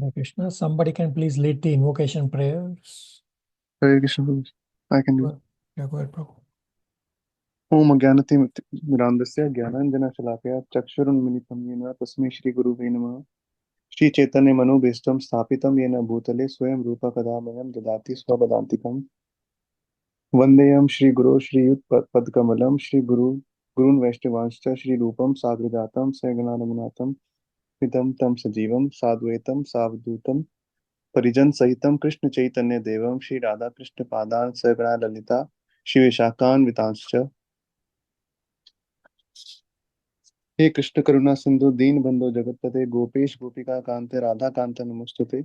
Hare Krishna. Somebody can please lead the invocation prayers. Hare Krishna, Prabhu. I can do it. Yeah, go ahead, Prabhu. Om Jnanatimirandasya Jnananjana-Shalakaya Chakshurunmilitam Yena Tasmai Shri Guruve Namaha Shri Chaitanya Manobhishtam Sthapitam Yena Bhutale Swayam Rupa Kadamaham Dadati Swavadantikam Vandeyam Shri Guru Shri Yut Padkamalam Shri Gurun Vaishnavanshcha Shri Rupam Sagrajatam Saygana Raghunatha Pitam Tam Sajivam Sadvaitam Savdutam परिजन सहितम कृष्ण चैतन्य देवम श्री राधा कृष्ण पादान सगणा ललिता श्री विशाखान वितांश्च हे कृष्ण करुणा सिंधु दीन बंधु जगतपते गोपेश गोपिका कांते राधा कांत नमस्तुते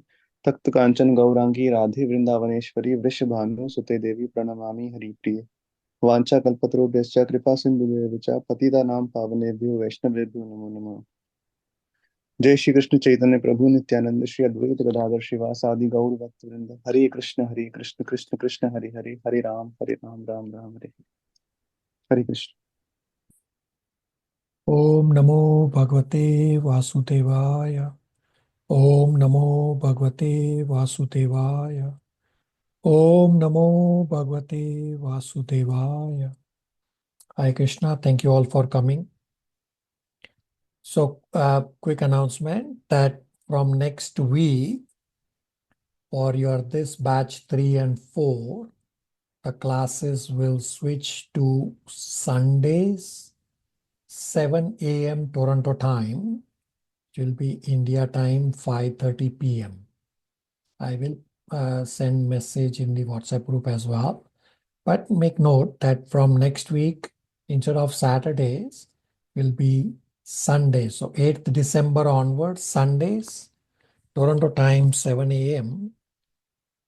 तप्त कांचन गौरांगी राधे वृंदावनेश्वरी वृषभानु सुते देवी प्रणमामि हरिप्रिय वांछा कल्पतरुभ्यश्च कृपा सिंधुभ्यश्च च पतितानां पावनेभ्यो वैष्णवेभ्यो नमो नमः। जय श्री कृष्ण चैतन्य प्रभु नित्यानंद श्री अद्वैत गदाधर श्रीवासादि गौर भक्त वृंद हरे Krishna Krishna Krishna Hare Hare Hare Ram Ram Ram Hare Hare Krishna. Om Namo Bhagavate Vasudevaya. Om Namo Bhagavate Vasudevaya. Om Namo Bhagavate Vasudevaya. Hare Krishna. Thank you all for coming. So, quick announcement that from next week, for your this batch 3 and 4, the classes will switch to Sundays, 7 a.m. Toronto time. It will be India time, 5:30 p.m. I will send message in the WhatsApp group as well. But make note that from next week, instead of Saturdays, will be Sundays. So 8th December onwards, Sundays, Toronto time, 7 a.m.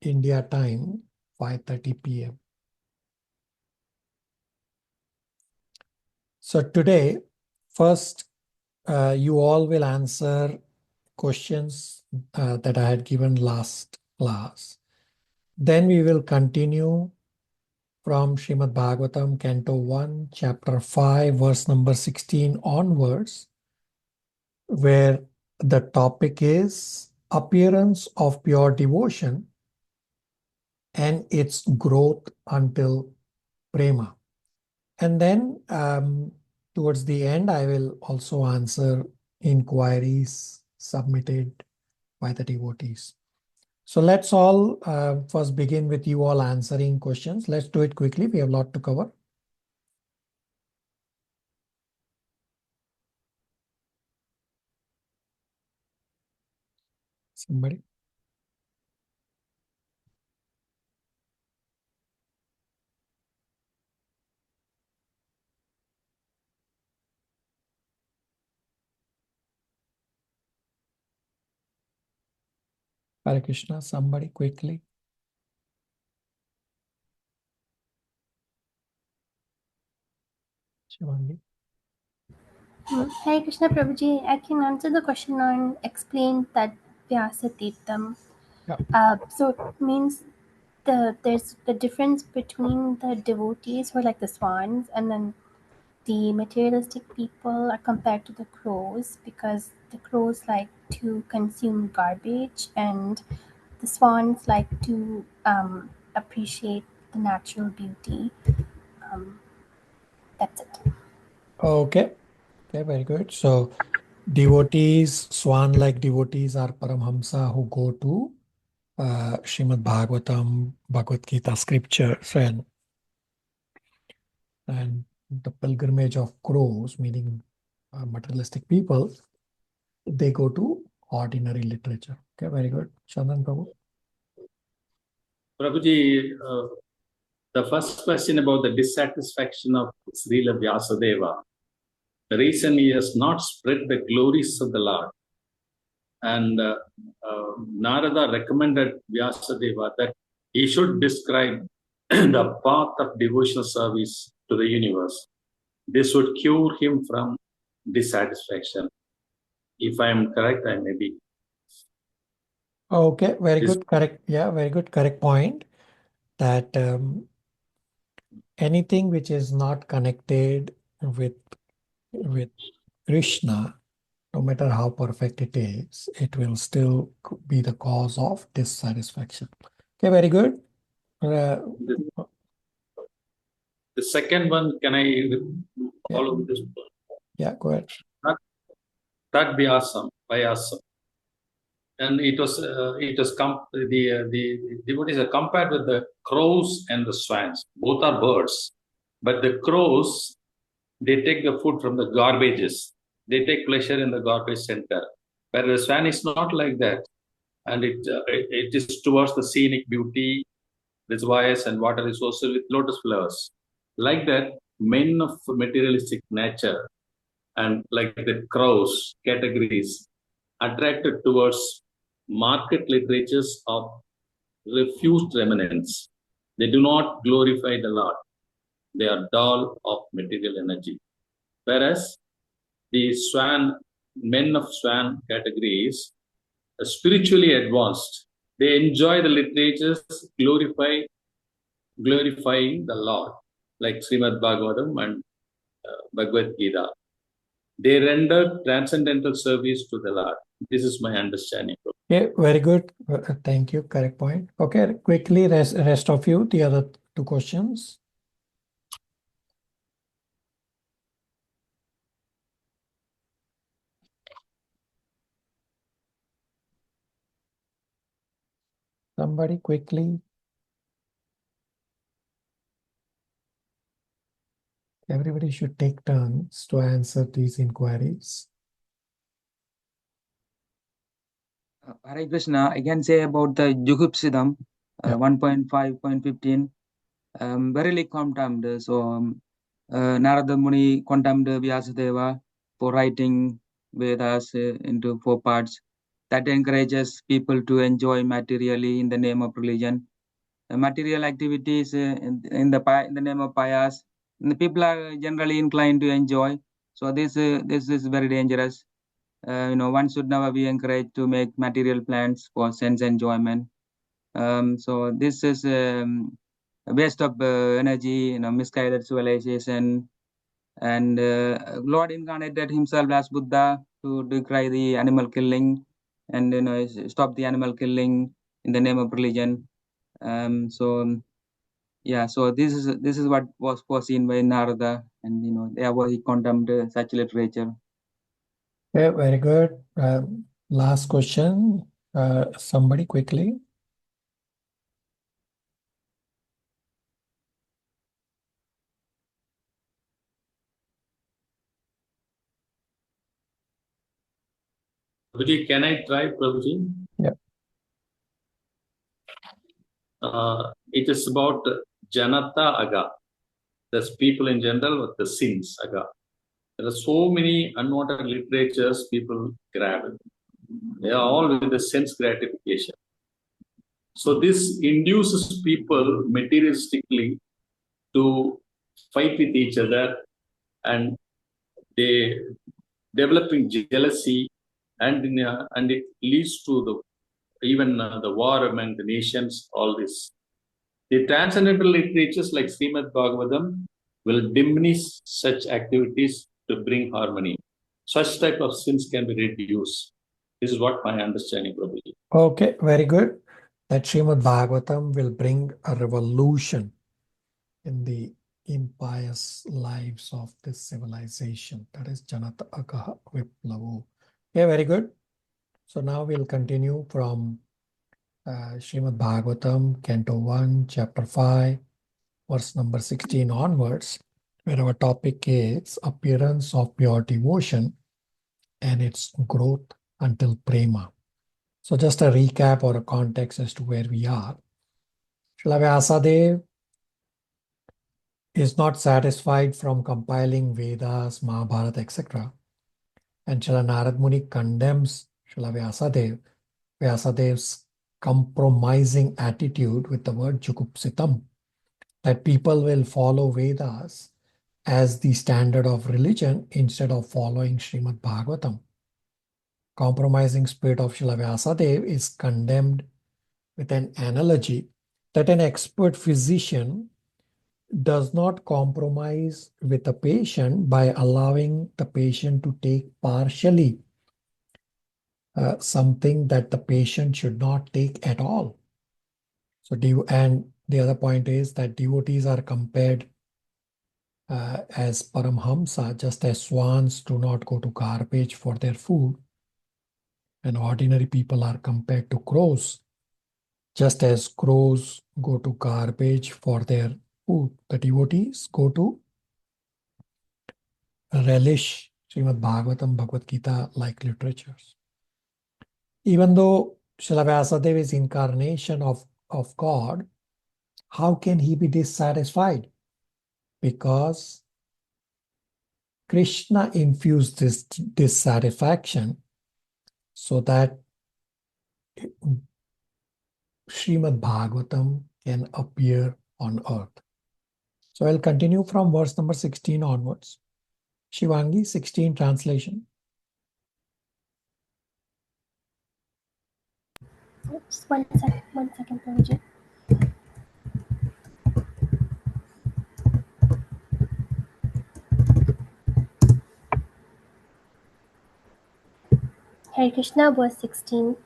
India time, 5:30 p.m. So today, first, you all will answer questions that I had given last class. Then we will continue from Srimad Bhagavatam, Canto 1, Chapter 5, verse number 16 onwards, where the topic is appearance of pure devotion and its growth until prema. And then towards the end, I will also answer inquiries submitted by the devotees. So let's all first begin with you all answering questions. Let's do it quickly. We have a lot to cover. Somebody? Hare Krishna, somebody quickly. Shivangi. Hare Krishna Prabhuji, I can answer the question on explain that Vyasatitam. Yeah. So it means there's the difference between the devotees who are like the swans and then the materialistic people are compared to the crows because the crows like to consume garbage and the swans like to appreciate the natural beauty. That's it. Okay. Okay, very good. So devotees, swan-like devotees are Paramhamsa who go to Srimad Bhagavatam, Bhagavad Gita scriptures, and the pilgrimage of crows, meaning materialistic people, they go to ordinary literature. Okay, very good. Chandan Prabhu. Prabhuji, the first question about the dissatisfaction of Srila Vyasadeva. The reason he has not spread the glories of the Lord. And Narada recommended Vyasadeva that he should describe the path of devotional service to the universe. This would cure him from dissatisfaction. If I am correct, I may be. Okay, very good. Correct. Yeah, very good. Correct point. That anything which is not connected with Krishna no matter how perfect it is, it will still be the cause of dissatisfaction. Okay, very good. The second one, can I follow this? Yeah, go ahead. That Vyasam. And the devotees are compared with the crows and the swans. Both are birds, but the crows, they take the food from the garbages. They take pleasure in the garbage center. But the swan is not like that, and it is towards the scenic beauty, reservoirs and water resources with lotus flowers. Like that, men of materialistic nature and like the crows categories attracted towards market literatures of refused remnants. They do not glorify the Lord. They are dull of material energy. Whereas the men of swan categories are spiritually advanced. They enjoy the literatures glorifying the Lord, like Srimad Bhagavatam and Bhagavad Gita. They render transcendental service to the Lord. This is my understanding. Okay, very good. Thank you. Correct point. Okay, quickly, rest of you, the other two questions. Somebody quickly. Everybody should take turns to answer these inquiries. Hare Krishna, I can say about the Jugupsidam, 1.5.15. Verily condemned. So, Narada Muni condemned Vyasadeva for writing Vedas into 4 parts. That encourages people to enjoy materially in the name of religion. Material activities in the name of pious. And the people are generally inclined to enjoy. So this is very dangerous. One should never be encouraged to make material plans for sense enjoyment. So this is a waste of energy, misguided civilization. And Lord incarnated himself as Buddha to decry the animal killing and stop the animal killing in the name of religion. So this is what was foreseen by Narada, and therefore he condemned such literature. Okay, very good. Last question. Somebody quickly. Prabhuji, can I try, Prabhuji? Yeah. It is about Janata Aga. There's people in general with the sins Aga. There are so many unwanted literatures people grab. They are all with the sense gratification. So this induces people materialistically to fight with each other, and they developing jealousy, and it leads to the war among the nations. All this, the transcendental literatures like Srimad Bhagavatam will diminish such activities to bring harmony. Such type of sins can be reduced. This is what my understanding, Prabhuji. Okay, very good. That Srimad Bhagavatam will bring a revolution in the impious lives of this civilization. That is Janata Agaha Viplavu. Okay, very good. So now we'll continue from Srimad Bhagavatam, Canto 1, Chapter 5, verse number 16 onwards, where our topic is appearance of pure devotion and its growth until prema. So just a recap or a context as to where we are. Srila Vyasadeva is not satisfied from compiling Vedas, Mahabharata, etc. And Srila Narada Muni condemns Srila Vyasadev's compromising attitude with the word Jugupsitam, that people will follow Vedas as the standard of religion instead of following Srimad Bhagavatam. Compromising spirit of Srila Vyasadeva is condemned with an analogy that an expert physician does not compromise with the patient by allowing the patient to take partially something that the patient should not take at all. So, and the other point is that devotees are compared as Paramhamsa, just as swans do not go to garbage for their food, and ordinary people are compared to crows, just as crows go to garbage for their food. The devotees go to relish Srimad Bhagavatam, Bhagavad Gita like literatures. Even though Srila Vyasadeva is incarnation of God, how can he be dissatisfied? Because Krishna infused this dissatisfaction so that Srimad Bhagavatam can appear on earth. So I'll continue from verse number 16 onwards. Shivangi, 16 translation. Just one second, Prabhuji. Hare Krishna, verse 16.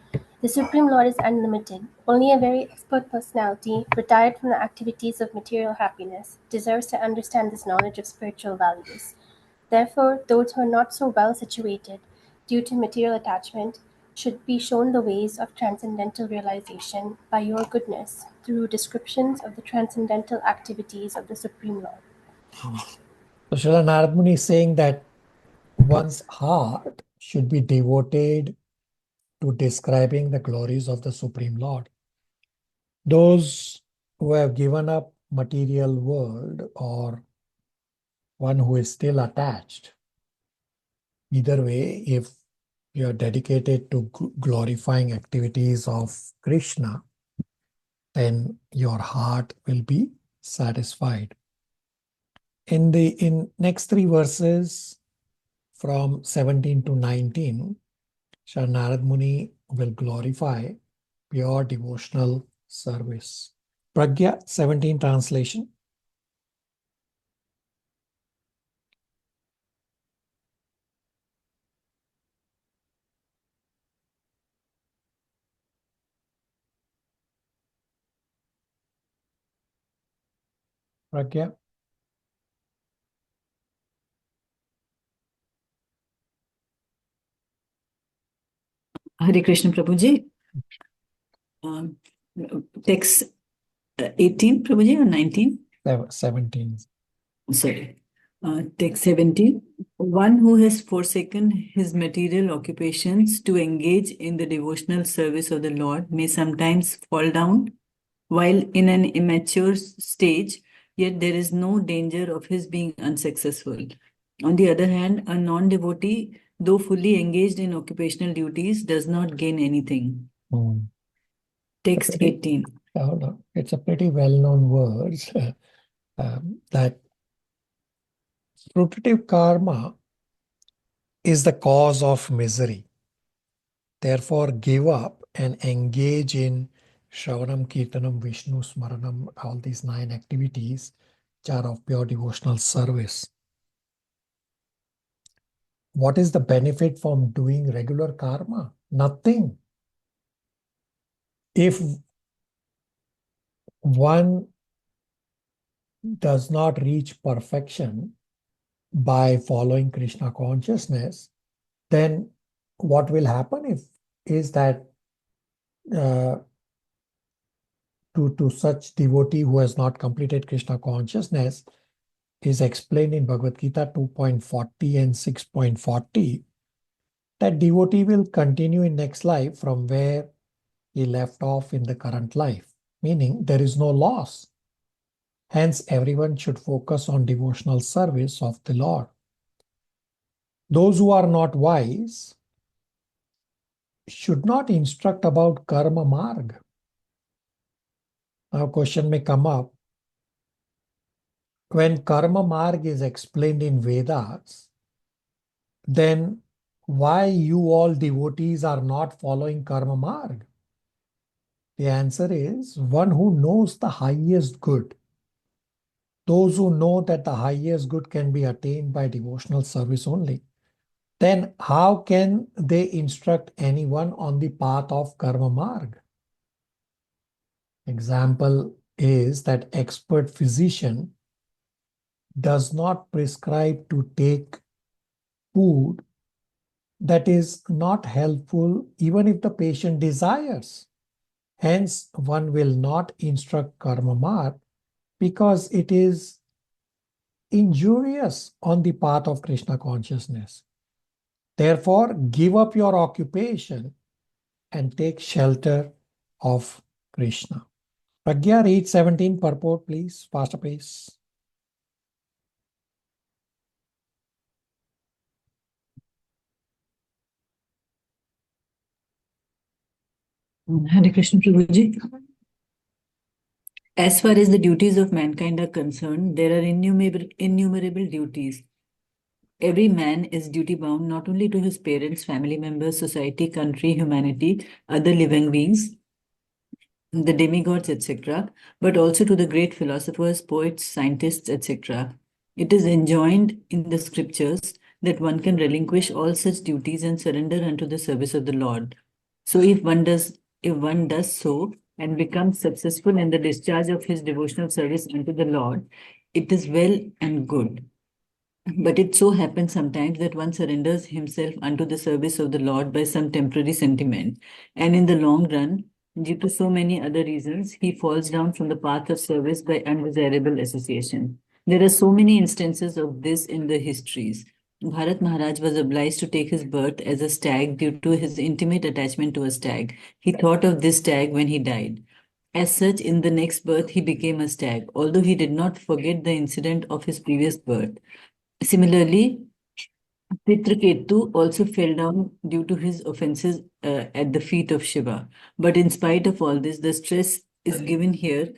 The Supreme Lord is unlimited. Only a very expert personality, retired from the activities of material happiness, deserves to understand this knowledge of spiritual values. Therefore, those who are not so well situated, due to material attachment, should be shown the ways of transcendental realization by your goodness, through descriptions of the transcendental activities of the Supreme Lord. So Srila Narada Muni is saying that one's heart should be devoted to describing the glories of the Supreme Lord. Those who have given up material world, or one who is still attached, either way, if you are dedicated to glorifying activities of Krishna, then your heart will be satisfied. In next three verses from 17 to 19, Srila Narada Muni will glorify pure devotional service. Pragya, 17 translation. Pragya. Hare Krishna Prabhuji. Text 18 Prabhuji or 19? 17. Sorry. Text 17. One who has forsaken his material occupations to engage in the devotional service of the Lord may sometimes fall down while in an immature stage, yet there is no danger of his being unsuccessful. On the other hand, a non-devotee, though fully engaged in occupational duties, does not gain anything. Text 18. Hold on. It's a pretty well-known word that fruitive karma is the cause of misery. Therefore, give up and engage in Shravanam, Kirtanam, Vishnu, Smaranam, all these 9 activities which are of pure devotional service. What is the benefit from doing regular karma? Nothing. If one does not reach perfection by following Krishna consciousness, then what will happen is that to such devotee who has not completed Krishna consciousness is explained in Bhagavad Gita 2.40 and 6.40 that devotee will continue in next life from where he left off in the current life, meaning there is no loss. Hence, everyone should focus on devotional service of the Lord. Those who are not wise should not instruct about karma marg. Now, a question may come up. When karma marg is explained in Vedas, then why you all devotees are not following karma marg? The answer is one who knows the highest good. Those who know that the highest good can be attained by devotional service only. then how can they instruct anyone on the path of karma marg? Example is that expert physician does not prescribe to take food that is not helpful even if the patient desires. Hence, one will not instruct karma marg because it is injurious on the path of Krishna consciousness. Therefore, give up your occupation and take shelter of Krishna. Pragya, read 17 purport, please. Faster pace. Hare Krishna Prabhuji. As far as the duties of mankind are concerned, there are innumerable duties. Every man is duty bound not only to his parents, family members, society, country, humanity, other living beings, the demigods, etc., but also to the great philosophers, poets, scientists, etc. It is enjoined in the scriptures that one can relinquish all such duties and surrender unto the service of the Lord. So if one does so and becomes successful in the discharge of his devotional service unto the Lord, it is well and good. But it so happens sometimes that one surrenders himself unto the service of the Lord by some temporary sentiment, and in the long run, due to so many other reasons, he falls down from the path of service by undesirable association. There are so many instances of this in the histories. Bharat Maharaj was obliged to take his birth as a stag due to his intimate attachment to a stag. He thought of this stag when he died. As such, in the next birth, he became a stag, although he did not forget the incident of his previous birth. Similarly, Pitraketu also fell down due to his offenses at the feet of Shiva. But in spite of all this, the stress is given here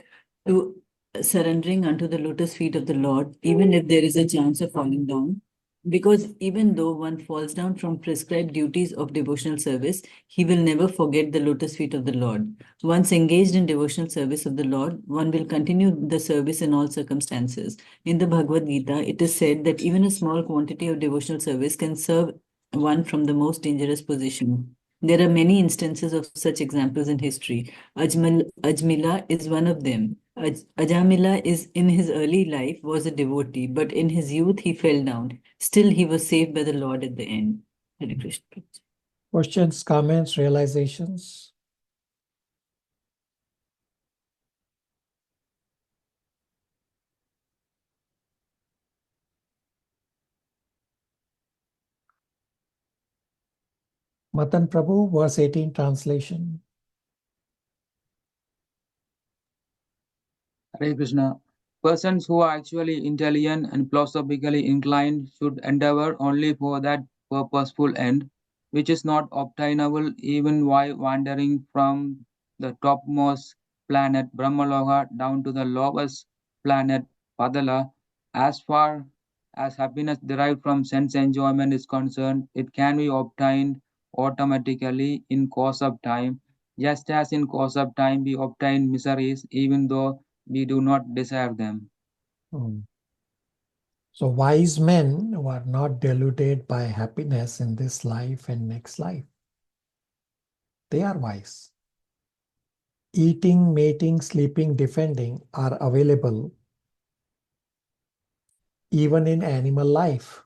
to surrendering unto the lotus feet of the Lord, even if there is a chance of falling down. Because even though one falls down from prescribed duties of devotional service, he will never forget the lotus feet of the Lord. Once engaged in devotional service of the Lord, one will continue the service in all circumstances. In the Bhagavad Gita, it is said that even a small quantity of devotional service can serve one from the most dangerous position. There are many instances of such examples in history. Ajmila is one of them. Ajamila is in his early life was a devotee, but in his youth he fell down. Still, he was saved by the Lord at the end. Hare Krishna. Questions, comments, realizations? Matan Prabhu, verse 18 translation. Hare Krishna. Persons who are actually intelligent and philosophically inclined should endeavor only for that purposeful end, which is not obtainable even while wandering from the topmost planet Brahmaloka down to the lowest planet Padala. As far as happiness derived from sense enjoyment is concerned, it can be obtained automatically in course of time, just as in course of time we obtain miseries even though we do not desire them. So wise men were not deluded by happiness in this life and next life. They are wise. Eating, mating, sleeping, defending are available even in animal life.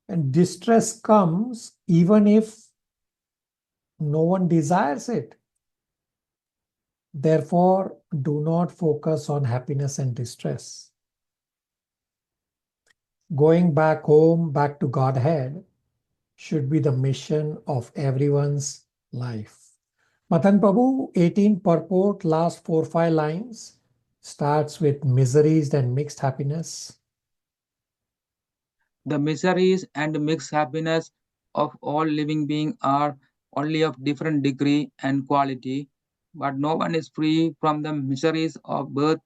And distress comes even if no one desires it. Therefore, do not focus on happiness and distress. Going back home, back to Godhead, should be the mission of everyone's life. Matan Prabhu, 18 purport, last 4-5 lines, starts with miseries and mixed happiness. The miseries and mixed happiness of all living beings are only of different degree and quality, but no one is free from the miseries of birth,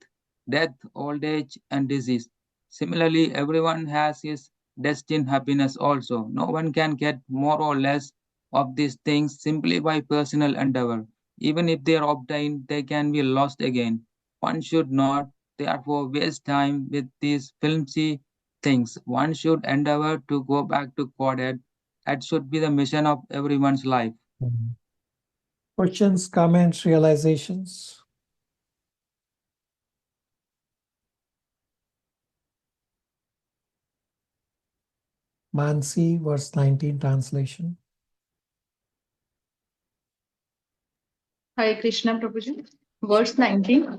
death, old age, and disease. Similarly, everyone has his destined happiness also. No one can get more or less of these things simply by personal endeavor. Even if they are obtained, they can be lost again. One should not, therefore, waste time with these flimsy things. One should endeavor to go back to Godhead. That should be the mission of everyone's life. Questions, comments, realizations? Mansi, verse 19, translation. Hare Krishna Prabhuji. Verse 19.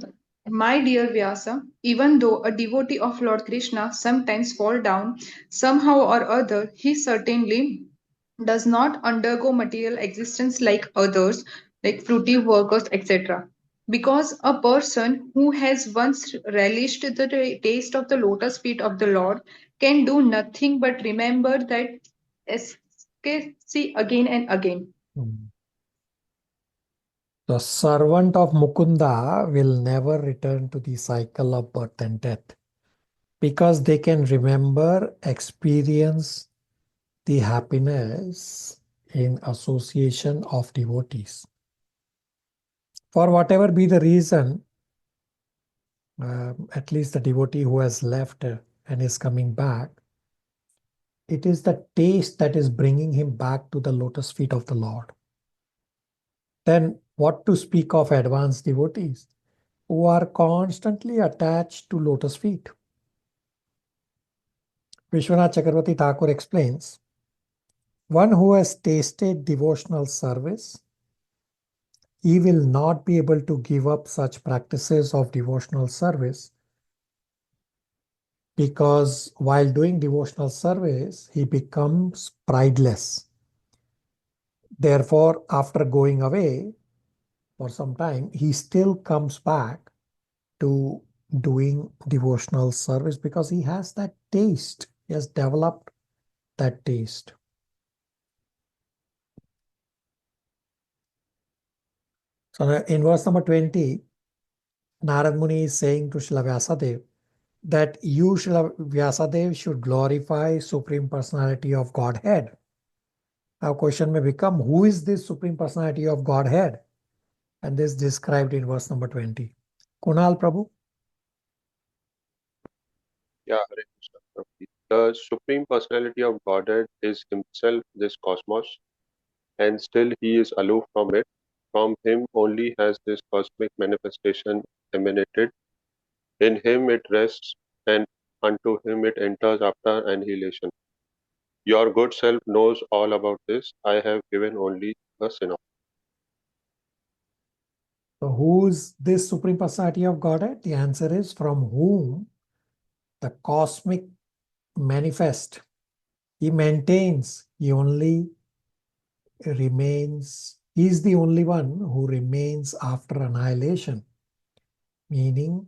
My dear Vyasa, even though a devotee of Lord Krishna sometimes fall down, somehow or other, he certainly does not undergo material existence like others, like fruitive workers, etc. Because a person who has once relished the taste of the lotus feet of the Lord can do nothing but remember that ecstasy again and again. The servant of Mukunda will never return to the cycle of birth and death because they can remember, experience the happiness in association of devotees. For whatever be the reason, at least the devotee who has left and is coming back, it is the taste that is bringing him back to the lotus feet of the Lord. Then what to speak of advanced devotees who are constantly attached to lotus feet? Vishwanath Chakravarti Thakur explains, one who has tasted devotional service, he will not be able to give up such practices of devotional service because while doing devotional service, he becomes prideless. Therefore, after going away for some time, he still comes back to doing devotional service because he has that taste. He has developed that taste. So in verse number 20, Narada Muni is saying to Srila Vyasadeva that you, Srila Vyasadeva, should glorify Supreme Personality of Godhead. Now question may become, who is this Supreme Personality of Godhead? And this is described in verse number 20. Kunal Prabhu? Yeah, Hare Krishna. Prabhuji. The Supreme Personality of Godhead is himself this cosmos, and still he is aloof from it. From him only has this cosmic manifestation emanated. In him it rests, and unto him it enters after annihilation. Your good self knows all about this. I have given only a synopsis. So who is this Supreme Personality of Godhead? The answer is from whom the cosmic manifest. He maintains, he only remains, he is the only one who remains after annihilation, meaning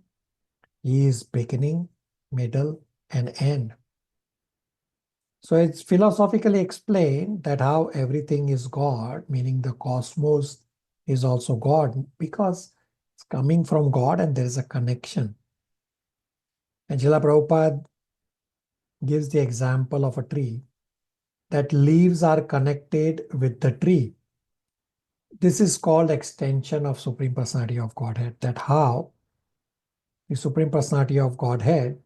he is beginning, middle, and end. So it's philosophically explained that how everything is God, meaning the cosmos is also God, because it's coming from God and there is a connection. And Srila Prabhupada gives the example of a tree, that leaves are connected with the tree. This is called extension of Supreme Personality of Godhead, that how the Supreme Personality of Godhead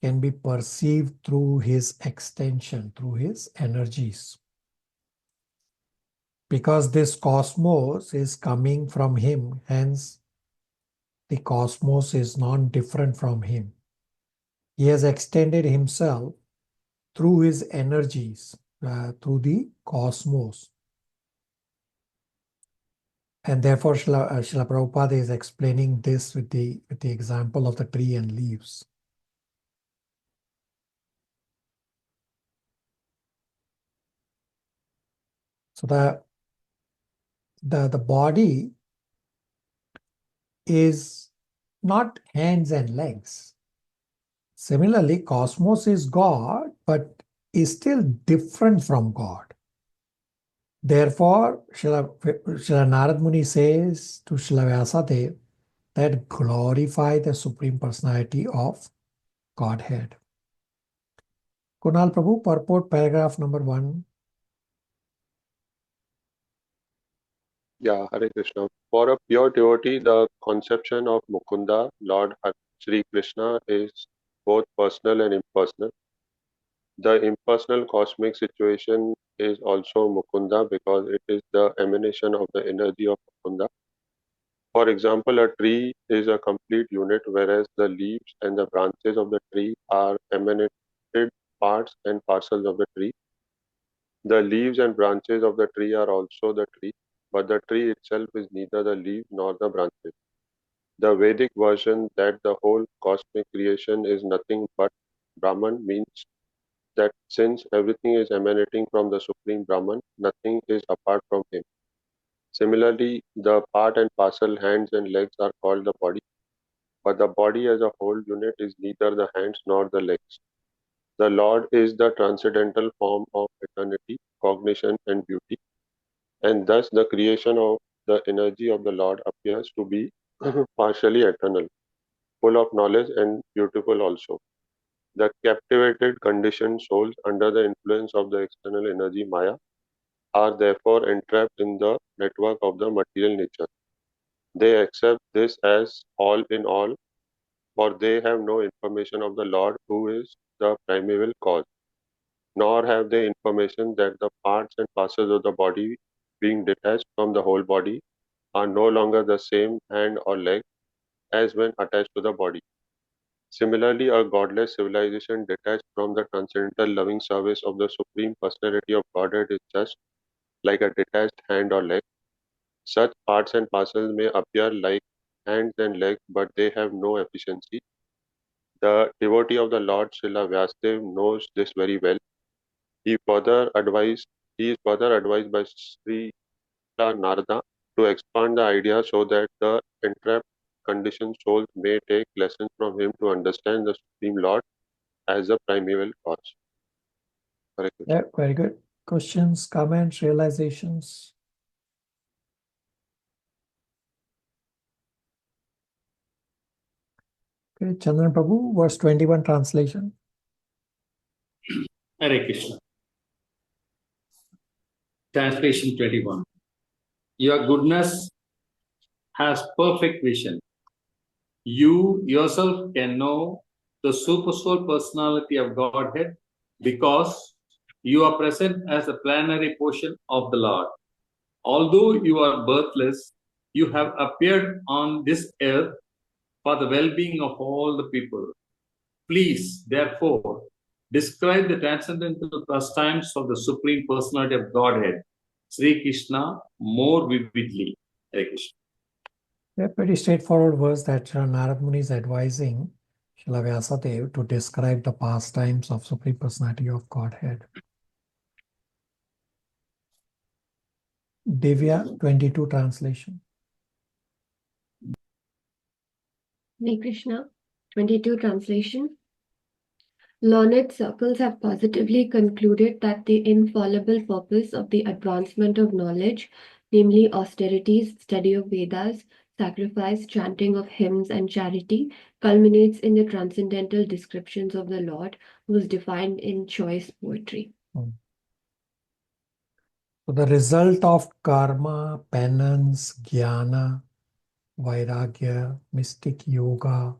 can be perceived through his extension, through his energies. Because this cosmos is coming from him, hence the cosmos is non-different from him. He has extended himself through his energies, through the cosmos. And therefore, Srila Prabhupada is explaining this with the example of the tree and leaves. So the body is not hands and legs. Similarly, cosmos is God, but is still different from God. Therefore, Srila Narada Muni says to Srila Vyasadeva that glorify the Supreme Personality of Godhead. Kunal Prabhu, purport paragraph number 1. Yeah, Hare Krishna. For a pure devotee, the conception of Mukunda, Lord Sri Krishna, is both personal and impersonal. The impersonal cosmic situation is also Mukunda because it is the emanation of the energy of Mukunda. For example, a tree is a complete unit, whereas the leaves and the branches of the tree are emanated parts and parcels of the tree. The leaves and branches of the tree are also the tree, but the tree itself is neither the leaf nor the branches. The Vedic version that the whole cosmic creation is nothing but Brahman means that since everything is emanating from the Supreme Brahman, nothing is apart from him. Similarly, the part and parcel hands and legs are called the body, but the body as a whole unit is neither the hands nor the legs. The Lord is the transcendental form of eternity, cognition, and beauty, and thus the creation of the energy of the Lord appears to be partially eternal, full of knowledge and beautiful also. The captivated conditioned souls under the influence of the external energy Maya are therefore entrapped in the network of the material nature. They accept this as all in all, for they have no information of the Lord who is the primeval cause, nor have they information that the parts and parcels of the body being detached from the whole body are no longer the same hand or leg as when attached to the body. Similarly, a godless civilization detached from the transcendental loving service of the Supreme Personality of Godhead is just like a detached hand or leg. Such parts and parcels may appear like hands and legs, but they have no efficiency. The devotee of the Lord Srila Vyasadeva knows this very well. He is further advised by Srila Narada to expand the idea so that the entrapped conditioned souls may take lessons from him to understand the Supreme Lord as the primeval cause. Correct. Yeah, very good. Questions, comments, realizations? Okay, Chandran Prabhu, verse 21 translation. Hare Krishna. Translation 21. Your goodness has perfect vision. You yourself can know the super soul personality of Godhead because you are present as a plenary portion of the Lord. Although you are birthless, you have appeared on this earth for the well-being of all the people. Please, therefore, describe the transcendental pastimes of the Supreme Personality of Godhead, Sri Krishna, more vividly. Hare Krishna. A pretty straightforward verse that Srila Narada Muni is advising Srila Vyasadeva to describe the pastimes of Supreme Personality of Godhead. Divya 22 translation. Hare Krishna, 22 translation. Learned circles have positively concluded that the infallible purpose of the advancement of knowledge, namely austerities, study of Vedas, sacrifice, chanting of hymns, and charity, culminates in the transcendental descriptions of the Lord, who is defined in choice poetry. So the result of karma, penance, jnana, vairagya, mystic yoga,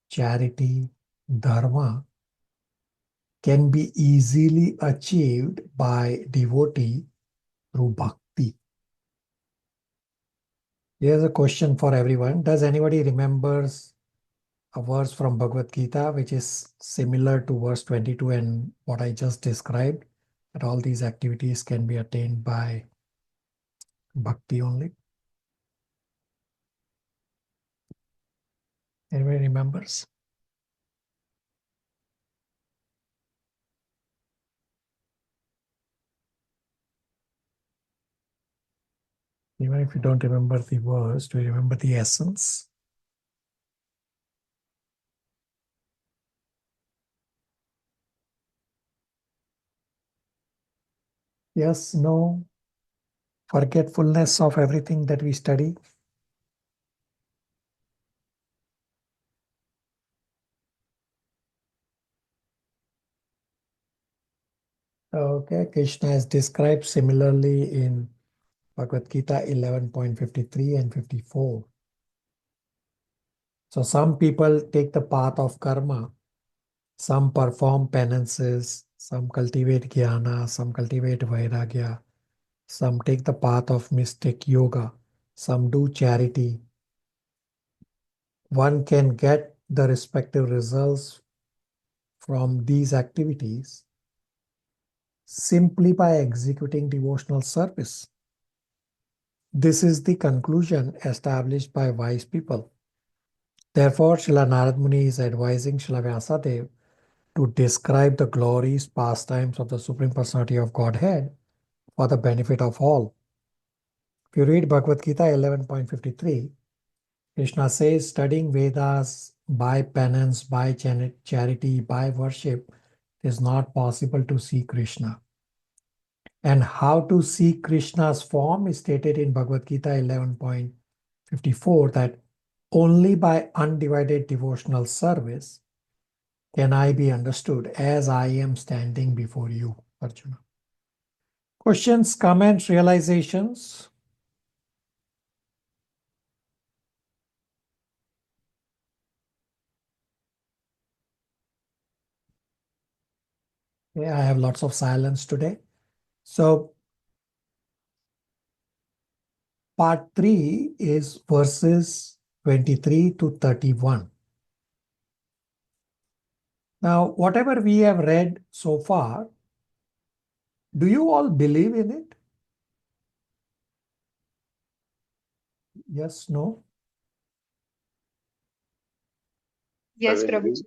charity, dharma can be easily achieved by devotee through bhakti. Here's a question for everyone. Does anybody remembers a verse from Bhagavad Gita which is similar to verse 22 and what I just described? That all these activities can be attained by bhakti only. Anybody remembers? Even if you don't remember the verse, do you remember the essence? Yes, no, forgetfulness of everything that we study. Okay, Krishna is described similarly in Bhagavad Gita 11.53 and 54. So some people take the path of karma, some perform penances, Some cultivate jnana, some cultivate vairagya, some take the path of mystic yoga, some do charity. One can get the respective results from these activities simply by executing devotional service. This is the conclusion established by wise people. Therefore, Srila Narada Muni is advising Srila Vyasadeva to describe the glories, pastimes of the Supreme Personality of Godhead for the benefit of all. If you read Bhagavad Gita 11.53, Krishna says, studying Vedas by penance, by charity, by worship, it is not possible to see Krishna. And how to see Krishna's form is stated in Bhagavad Gita 11.54 that only by undivided devotional service can I be understood as I am standing before you, Arjuna. Questions, comments, realizations? Yeah, I have lots of silence today. So, part 3 is verses 23 to 31. Now, whatever we have read so far, do you all believe in it? Yes, no? Yes, I mean, we Prabhuji.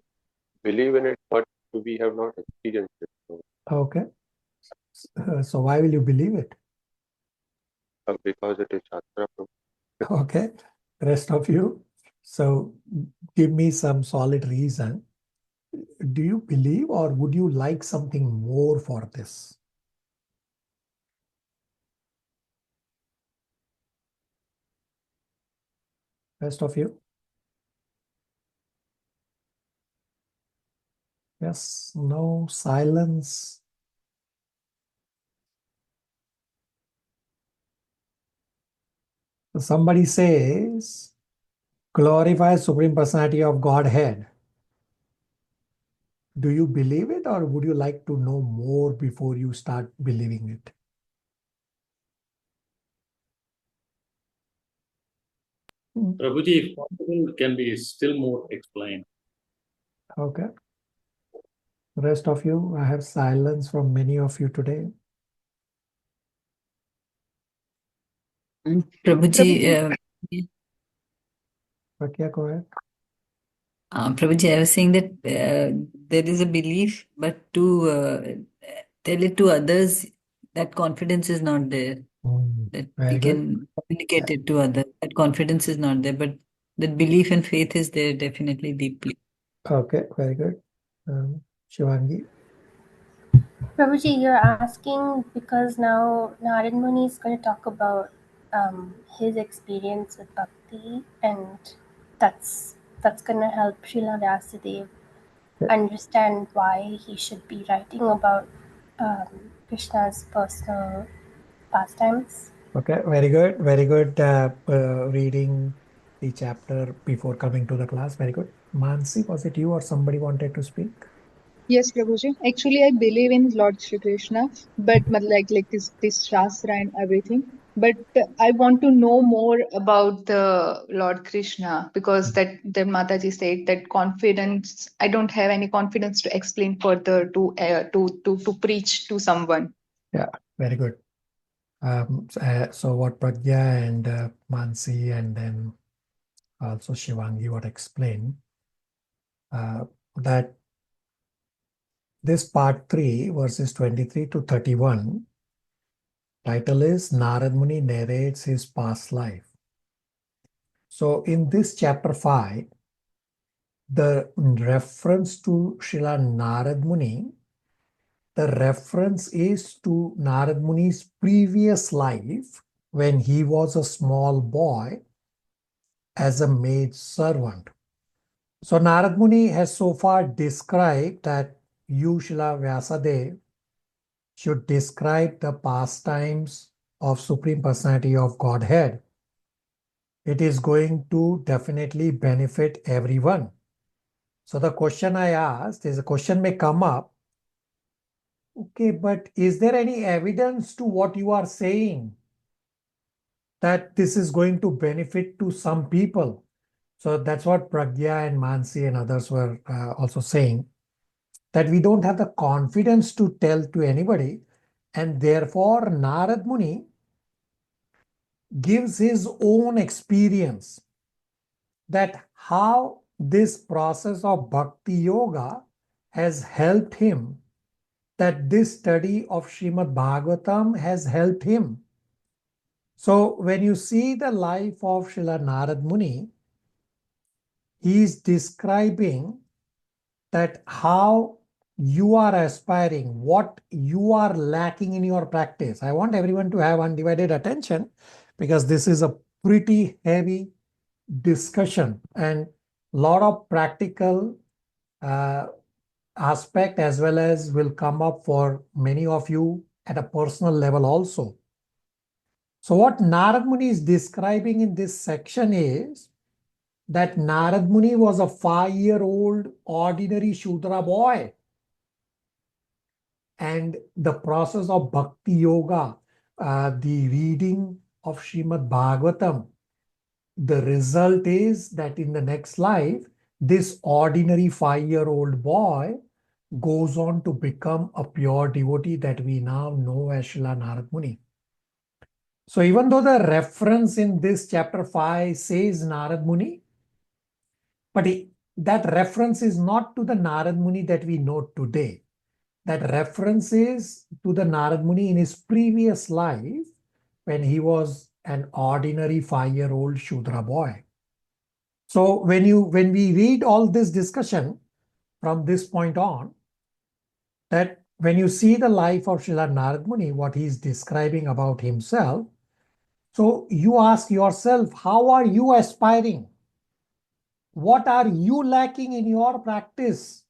believe in it, but we have not experienced it. So, Okay. So why will you believe it? because it is Shastra. Okay. Rest of you. So give me some solid reason. Do you believe or would you like something more for this? Rest of you? Yes, no, silence. So somebody says, glorify Supreme Personality of Godhead. Do you believe it or would you like to know more before you start believing it? Prabhuji, if possible, can be still more explained. Okay. Rest of you, I have silence from many of you today. Prabhuji, Prakya, go ahead. Prabhuji, I was saying that there is a belief, but to tell it to others, that confidence is not there. That Very we good. can communicate it to others. That confidence is not there, but that belief and faith is there definitely deeply. Okay, very good. Shivangi. Prabhuji, you're asking because now Narad Muni is going to talk about his experience with bhakti, and that's going to help Srila Vyasadeva Yeah. understand why he should be writing about Krishna's personal pastimes. Okay, very good. Very good reading the chapter before coming to the class. Very good. Mansi, was it you or somebody wanted to speak? Yes, Prabhuji. Actually, I believe in Lord Shri Krishna, but like this Shastra and everything. But I want to know more about the Lord Krishna because that the Mataji said that confidence. I don't have any confidence to explain further to preach to someone. Yeah, very good. So what Pragya and Mansi and then also Shivangi would explain that this part 3, verses 23 to 31, title is Narad Muni narrates his past life. So in this chapter 5, the reference to Srila Narad Muni, the reference is to Narad Muni's previous life when he was a small boy as a maid servant. So Narad Muni has so far described that you, Srila Vyasadeva, should describe the pastimes of Supreme Personality of Godhead. It is going to definitely benefit everyone. So the question I asked is, a question may come up Okay, but is there any evidence to what you are saying that this is going to benefit to some people? So that's what Pragya and Mansi and others were also saying, that we don't have the confidence to tell to anybody. And therefore, Narad Muni gives his own experience that how this process of Bhakti Yoga has helped him, that this study of Srimad Bhagavatam has helped him. So when you see the life of Srila Narad Muni, he is describing that how you are aspiring, what you are lacking in your practice. I want everyone to have undivided attention because this is a pretty heavy discussion and a lot of practical aspect as well as will come up for many of you at a personal level also. So what Narad Muni is describing in this section is that Narad Muni was a 5-year-old ordinary Shudra boy. And the process of Bhakti Yoga, the reading of Srimad Bhagavatam, the result is that in the next life, this ordinary 5-year-old boy goes on to become a pure devotee that we now know as Srila Narad Muni. So even though the reference in this chapter 5 says Narad Muni, but that reference is not to the Narad Muni that we know today. That reference is to the Narad Muni in his previous life when he was an ordinary 5-year-old Shudra boy. So when we read all this discussion from this point on, that when you see the life of Srila Narad Muni, what he is describing about himself, so you ask yourself, how are you aspiring? What are you lacking in your practice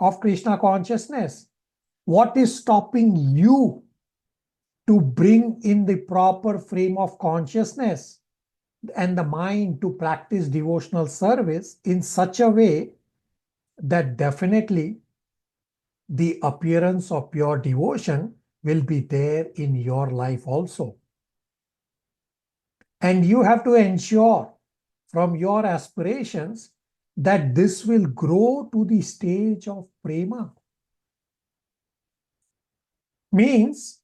of Krishna consciousness? What is stopping you to bring in the proper frame of consciousness and the mind to practice devotional service in such a way that definitely the appearance of pure devotion will be there in your life also. And you have to ensure from your aspirations that this will grow to the stage of prema. Means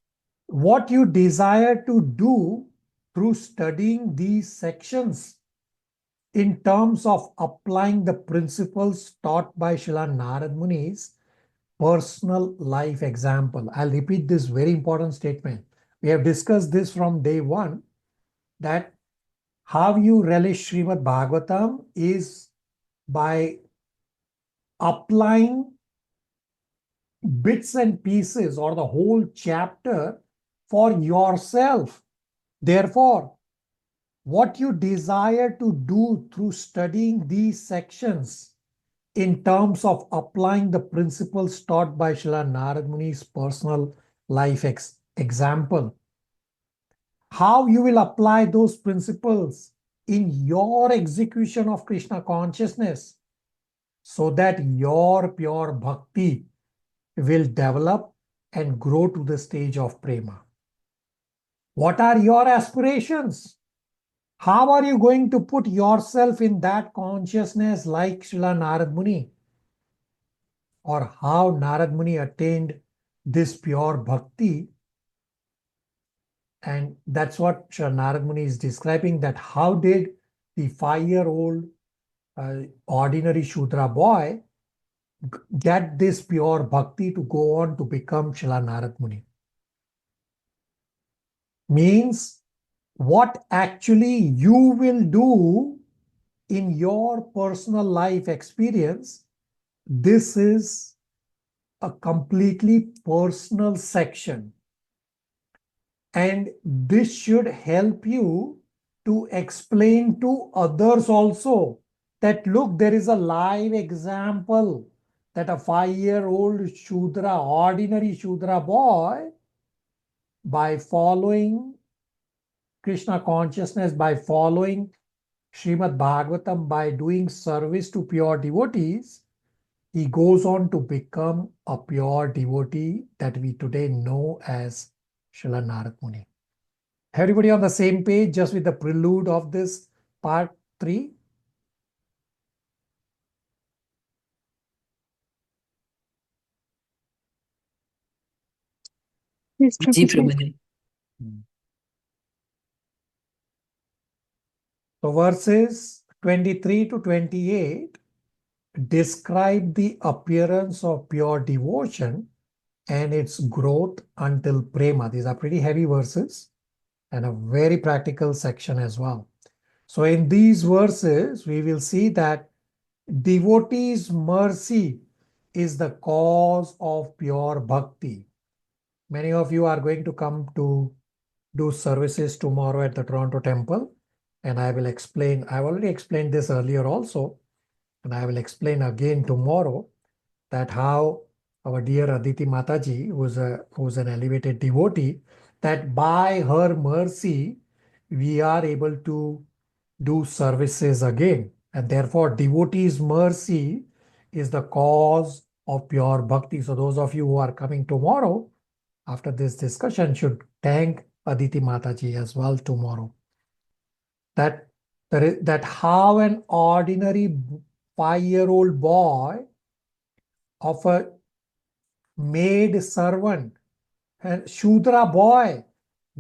what you desire to do through studying these sections in terms of applying the principles taught by Srila Narad Muni's personal life example. I'll repeat this very important statement. We have discussed this from day one, that how you relish Srimad Bhagavatam is by applying bits and pieces or the whole chapter for yourself. Therefore, what you desire to do through studying these sections in terms of applying the principles taught by Srila Narad Muni's personal life example, how you will apply those principles in your execution of Krishna consciousness so that your pure bhakti will develop and grow to the stage of prema. What are your aspirations? How are you going to put yourself in that consciousness like Srila Narad Muni? Or how Narad Muni attained this pure bhakti? And that's what Srila Narad Muni is describing, that how did the 5-year-old ordinary Shudra boy get this pure bhakti to go on to become Srila Narad Muni? Means what actually you will do in your personal life experience. This is a completely personal section. And this should help you to explain to others also that, look, there is a live example that a 5-year-old Shudra, ordinary Shudra boy, by following Krishna consciousness, by following Srimad Bhagavatam, by doing service to pure devotees, he goes on to become a pure devotee that we today know as Srila Narada Muni. Everybody on the same page, just with the prelude of this part 3? Yes, Ji Prabhuji. Prabhuji. So verses 23 to 28 describe the appearance of pure devotion and its growth until prema. These are pretty heavy verses and a very practical section as well. So in these verses, we will see that devotee's mercy is the cause of pure bhakti. Many of you are going to come to do services tomorrow at the Toronto temple, and I will explain. I've already explained this earlier also, and I will explain again tomorrow that how our dear Aditi Mataji, who's an elevated devotee, that by her mercy, we are able to do services again. And therefore, devotee's mercy is the cause of pure bhakti. So those of you who are coming tomorrow, after this discussion, should thank Aditi Mataji as well tomorrow. That how an ordinary 5-year-old boy of a maid servant, a Shudra boy,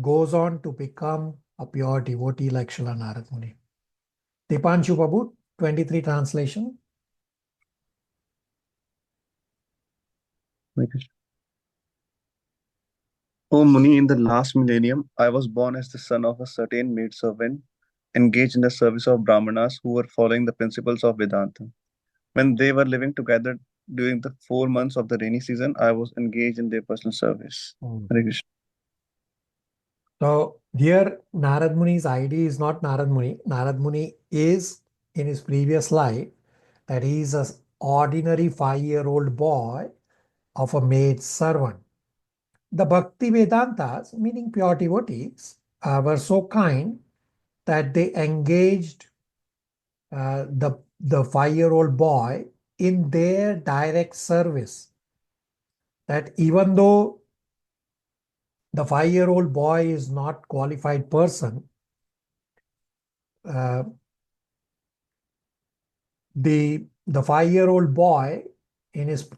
goes on to become a pure devotee like Srila Narada Muni. Dipanshu Babu, 23 translation. O Muni, in the last millennium, I was born as the son of a certain maidservant engaged in the service of Brahmanas who were following the principles of Vedanta. When they were living together during the 4 months of the rainy season, I was engaged in their personal service. Hare Krishna. So here Narad Muni's ID is not Narad Muni. Narad Muni is in his previous life that he is an ordinary 5-year-old boy of a maid servant. The Bhakti Vedantas, meaning pure devotees, were so kind that they engaged the 5-year-old boy in their direct service. That even though the 5-year-old boy is not qualified person, the 5-year-old boy in his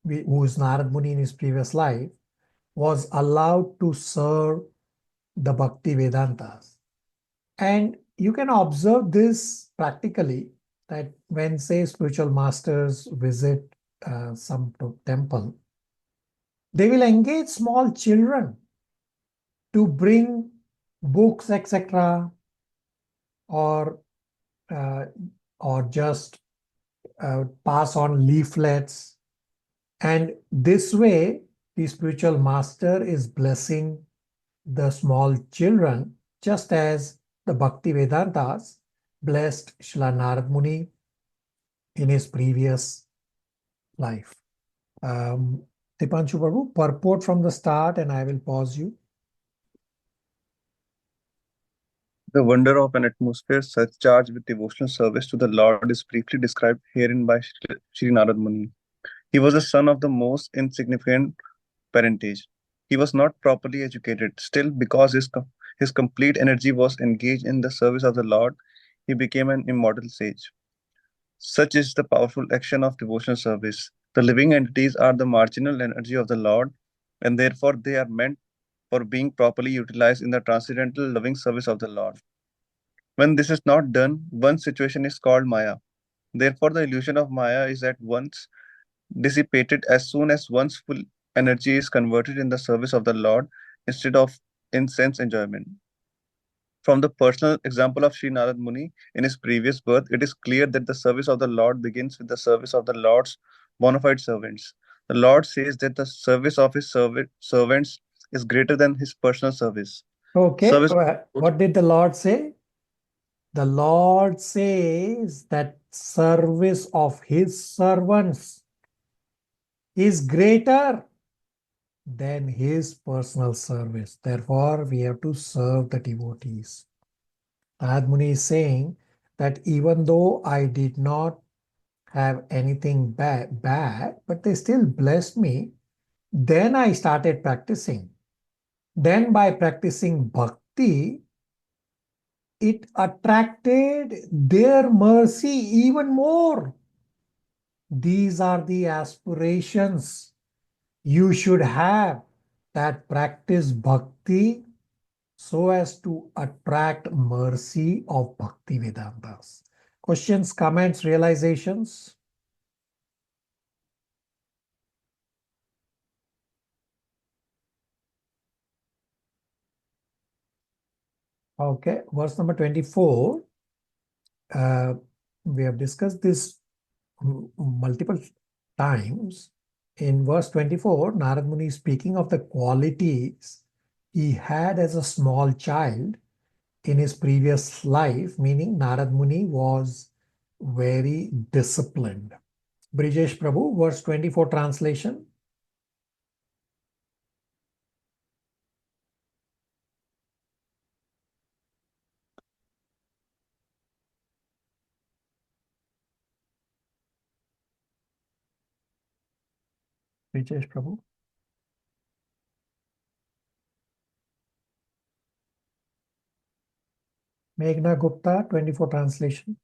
who is Narad Muni in his previous life was allowed to serve the Bhakti Vedantas. And you can observe this practically that when, say, spiritual masters visit some temple, they will engage small children to bring books, etc., or just pass on leaflets. And this way, the spiritual master is blessing the small children, just as the Bhakti Vedantas blessed Srila Narada Muni in his previous life. Dipanshu Prabhu, purport from the start, and I will pause you. The wonder of an atmosphere surcharged with devotional service to the Lord is briefly described herein by Sri Narada Muni. He was the son of the most insignificant parentage. He was not properly educated. Still, because his complete energy was engaged in the service of the Lord, he became an immortal sage. Such is the powerful action of devotional service. The living entities are the marginal energy of the Lord, and therefore they are meant for being properly utilized in the transcendental loving service of the Lord. When this is not done, one situation is called Maya. Therefore, the illusion of Maya is at once dissipated as soon as one's full energy is converted in the service of the Lord instead of in sense enjoyment. From the personal example of Sri Narad Muni in his previous birth, it is clear that the service of the Lord begins with the service of the Lord's bona fide servants. The Lord says that the service of his servants is greater than his personal service. Okay, Service. what did the Lord say? The Lord says that service of his servants is greater than his personal service. Therefore, we have to serve the devotees. Narad Muni is saying that even though I did not have anything bad, but they still blessed me. Then I started practicing. Then by practicing bhakti, it attracted their mercy even more. These are the aspirations you should have, that practice bhakti so as to attract mercy of Bhakti Vedantas. Questions, comments, realizations? Okay, verse number 24. We have discussed this multiple times. In verse 24, Narad Muni is speaking of the qualities he had as a small child in his previous life, meaning Narad Muni was very disciplined. Brijesh Prabhu, verse 24 translation. Brijesh Prabhu. Meghna Gupta, 24 translation.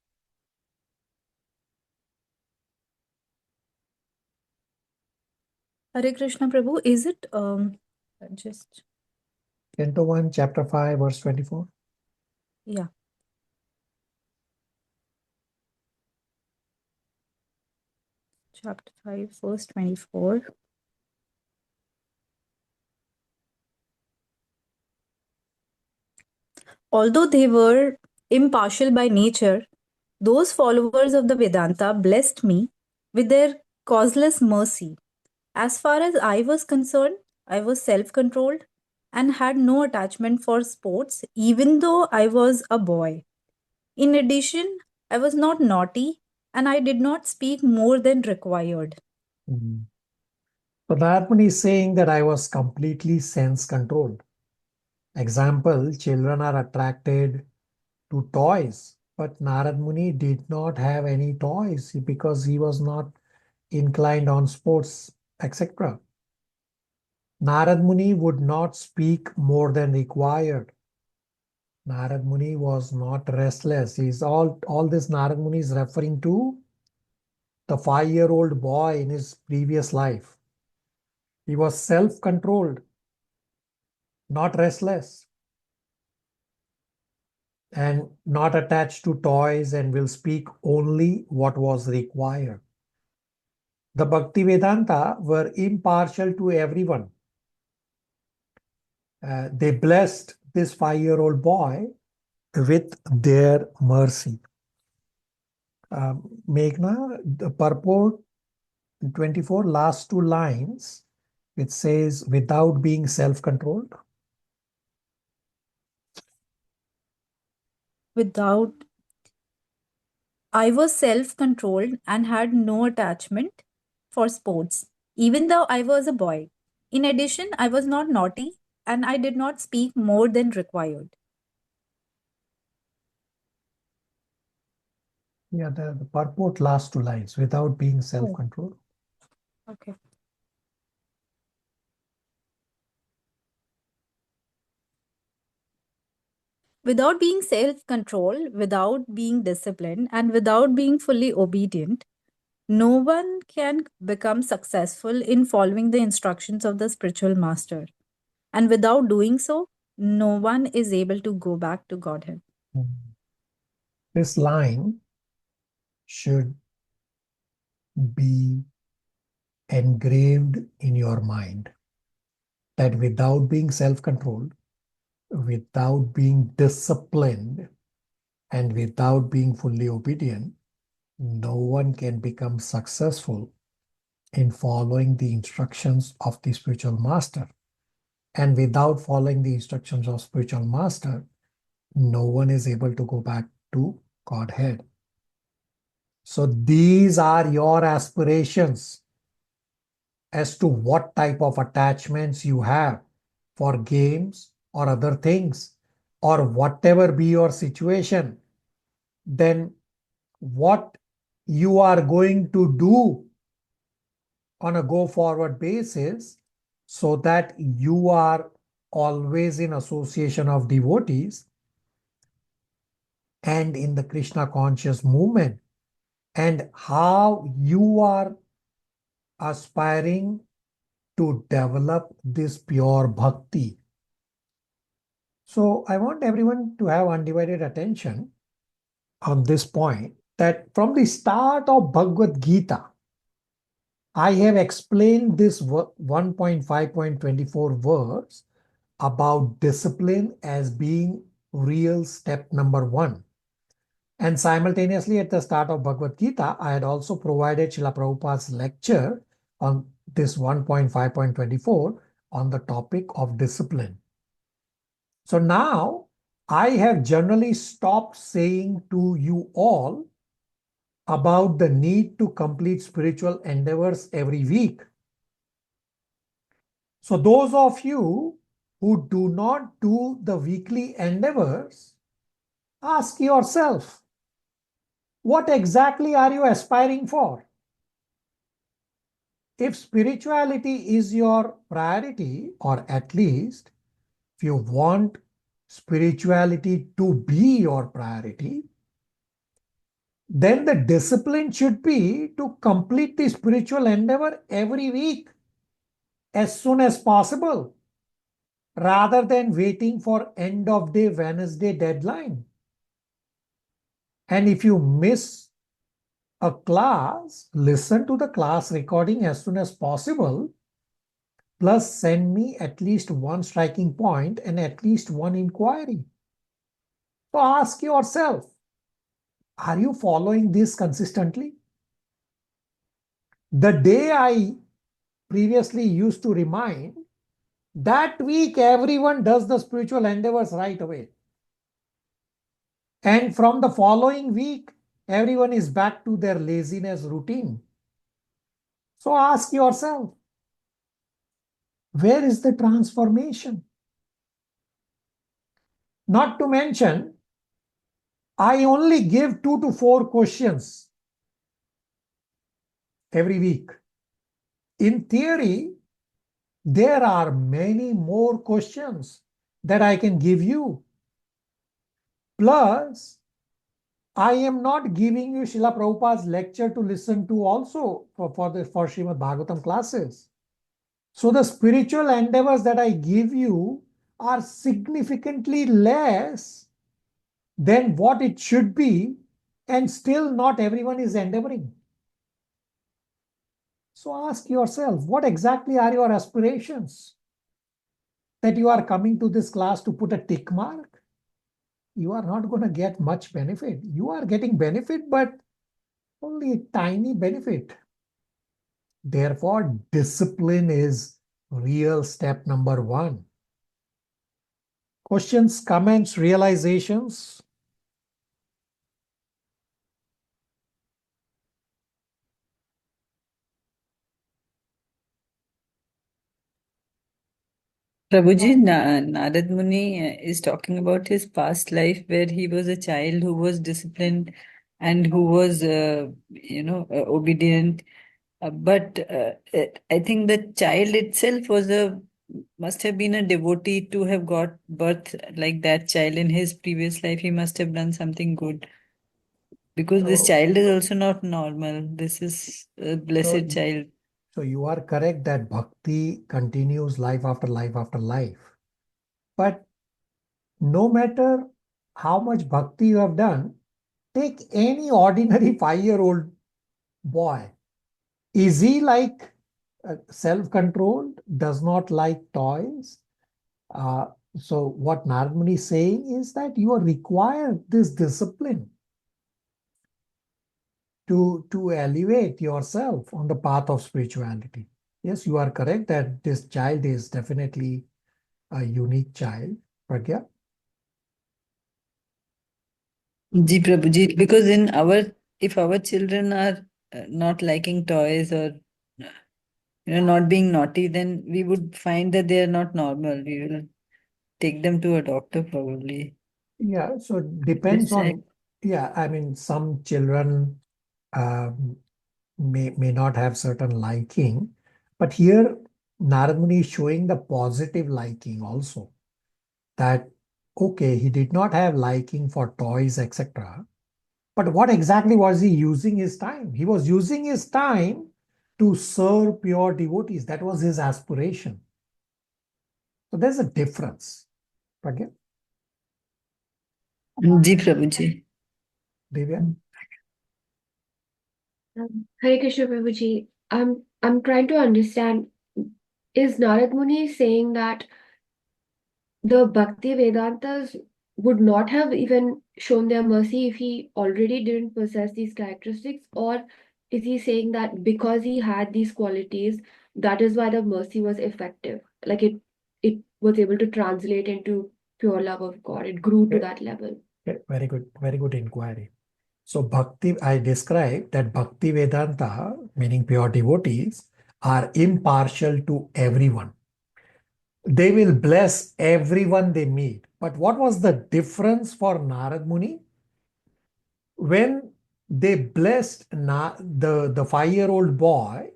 Hare Krishna Prabhu, is it just Canto 1, chapter 5, verse 24. yeah. Chapter 5, verse 24. Although they were impartial by nature, those followers of the Vedanta blessed me with their causeless mercy. As far as I was concerned, I was self-controlled and had no attachment for sports, even though I was a boy. In addition, I was not naughty and I did not speak more than required. So Narad Muni is saying that I was completely sense-controlled. Example, children are attracted to toys, but Narad Muni did not have any toys because he was not inclined on sports, etc. Narad Muni would not speak more than required. Narad Muni was not restless. He's all this Narad Muni is referring to the 5-year-old boy in his previous life. He was self-controlled, not restless, and not attached to toys, and will speak only what was required. The Bhakti Vedanta were impartial to everyone. They blessed this 5-year-old boy with their mercy. Meghna, the purport 24, last two lines, it says, without being self-controlled. I was self-controlled and had no attachment for sports, even though I was a boy. In addition, I was not naughty and I did not speak more than required. Yeah, the purport last two lines, without being self-controlled. Okay. Without being self-controlled, without being disciplined, and without being fully obedient, no one can become successful in following the instructions of the spiritual master. And without doing so, no one is able to go back to Godhead. This line should be engraved in your mind, that without being self-controlled, without being disciplined, and without being fully obedient, no one can become successful in following the instructions of the spiritual master. And without following the instructions of spiritual master, no one is able to go back to Godhead. So these are your aspirations as to what type of attachments you have for games or other things, or whatever be your situation. Then what you are going to do on a go-forward basis so that you are always in association of devotees and in the Krishna conscious movement, and how you are aspiring to develop this pure bhakti. So I want everyone to have undivided attention on this point, that from the start of Bhagavad Gita, I have explained this 1.5.24 verse about discipline as being real step number 1. And simultaneously at the start of Bhagavad Gita, I had also provided Srila Prabhupada's lecture on this 1.5.24 on the topic of discipline. So now I have generally stopped saying to you all about the need to complete spiritual endeavors every week. So those of you who do not do the weekly endeavors, ask yourself, what exactly are you aspiring for? If spirituality is your priority, or at least if you want spirituality to be your priority, then the discipline should be to complete the spiritual endeavor every week as soon as possible, rather than waiting for end of day Wednesday deadline. And if you miss a class, listen to the class recording as soon as possible, plus send me at least one striking point and at least one inquiry. So ask yourself, are you following this consistently? The day I previously used to remind, that week everyone does the spiritual endeavors right away. And from the following week, everyone is back to their laziness routine. So ask yourself, where is the transformation? Not to mention, I only give 2 to 4 questions every week. In theory, there are many more questions that I can give you. Plus, I am not giving you Srila Prabhupada's lecture to listen to also for Srimad Bhagavatam classes. So the spiritual endeavors that I give you are significantly less than what it should be, and still not everyone is endeavoring. So ask yourself, what exactly are your aspirations? That you are coming to this class to put a tick mark? You are not going to get much benefit. You are getting benefit, but only a tiny benefit. Therefore, discipline is real step number 1. Questions, comments, realizations? Prabhuji, Narada Muni is talking about his past life where he was a child who was disciplined and who was, obedient. But I think the child itself must have been a devotee to have got birth like that child in his previous life. He must have done something good. Because this child is also not normal. This is a blessed child. So you are correct that bhakti continues life after life after life. But no matter how much bhakti you have done, take any ordinary 5-year-old boy. Is he like self-controlled, does not like toys? So what Narada Muni is saying is that you are required this discipline to elevate yourself on the path of spirituality. Yes, you are correct that this child is definitely a unique child. Pragya? Ji Prabhuji, because if our children are not liking toys or not being naughty, then we would find that they are not normal. We will take them to a doctor probably. Yeah, so depends on, I mean, some children may not have certain liking. But here Narada Muni is showing the positive liking also. That, okay, he did not have liking for toys, etc. But what exactly was he using his time? He was using his time to serve pure devotees. That was his aspiration. So there's a difference. Pragya? Ji Prabhuji. Divya? Hare Krishna Prabhuji, I'm trying to understand, is Narad Muni saying that the Bhakti Vedantas would not have even shown their mercy if he already didn't possess these characteristics? Or is he saying that because he had these qualities, that is why the mercy was effective? Like it was able to translate into pure love of God. It grew to that level. Very good inquiry. So Bhakti, I described that Bhakti Vedanta, meaning pure devotees, are impartial to everyone. They will bless everyone they meet. But what was the difference for Narad Muni? When they blessed the 5-year-old boy,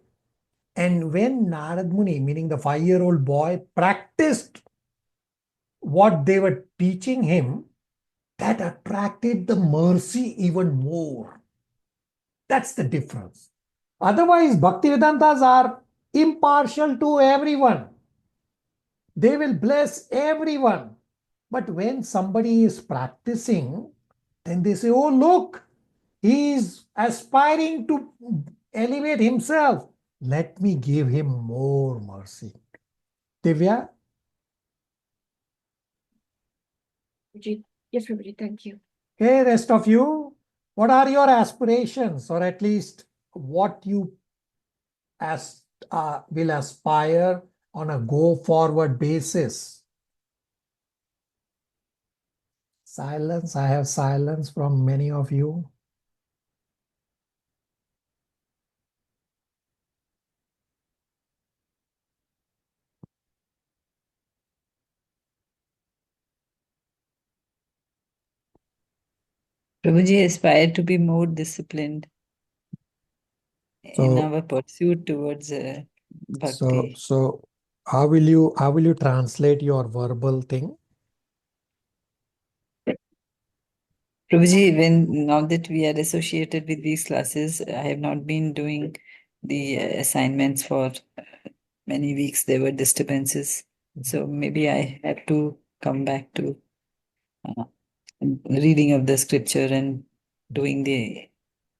and when Narad Muni, meaning the 5-year-old boy, practiced what they were teaching him, that attracted the mercy even more. That's the difference. Otherwise, Bhaktivedantas are impartial to everyone. They will bless everyone. But when somebody is practicing, then they say, oh, look, he is aspiring to elevate himself. Let me give him more mercy. Divya? Yes, Prabhuji, thank you. Okay, rest of you, what are your aspirations, or at least what you will aspire on a go-forward basis? Silence. I have silence from many of you. Prabhuji aspired to be more disciplined in our pursuit towards bhakti. So how will you translate your verbal thing? Prabhuji, now that we are associated with these classes, I have not been doing the assignments for many weeks. There were disturbances. So maybe I have to come back to reading of the scripture and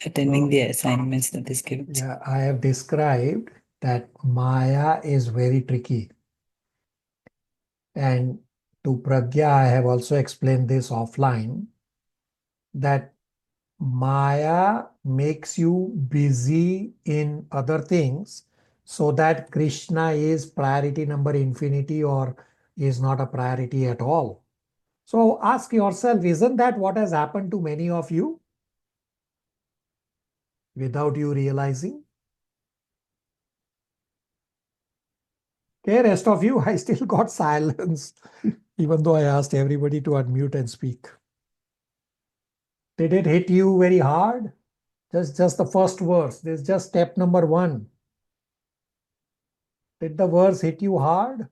attending the assignments that is given. Yeah, I have described that Maya is very tricky. And to Pragya, I have also explained this offline, that Maya makes you busy in other things so that Krishna is priority number infinity or is not a priority at all. So ask yourself, isn't that what has happened to many of you without you realizing? Okay, rest of you, I still got silence, even though I asked everybody to unmute and speak. Did it hit you very hard? Just the first verse. This is just step number 1. Did the verse hit you hard?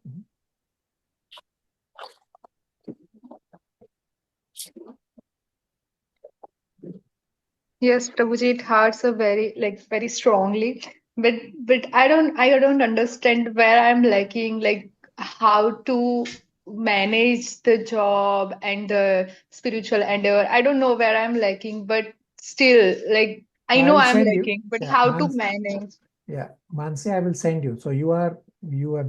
Yes, Prabhuji, it hurts a very strongly. But I don't understand where I'm lacking, like how to manage the job and the spiritual endeavor. I don't know where I'm lacking, but still, like I know I'll I'm send you. lacking, but Yeah, how to manage? Yeah, Mansi, I will send you. So you have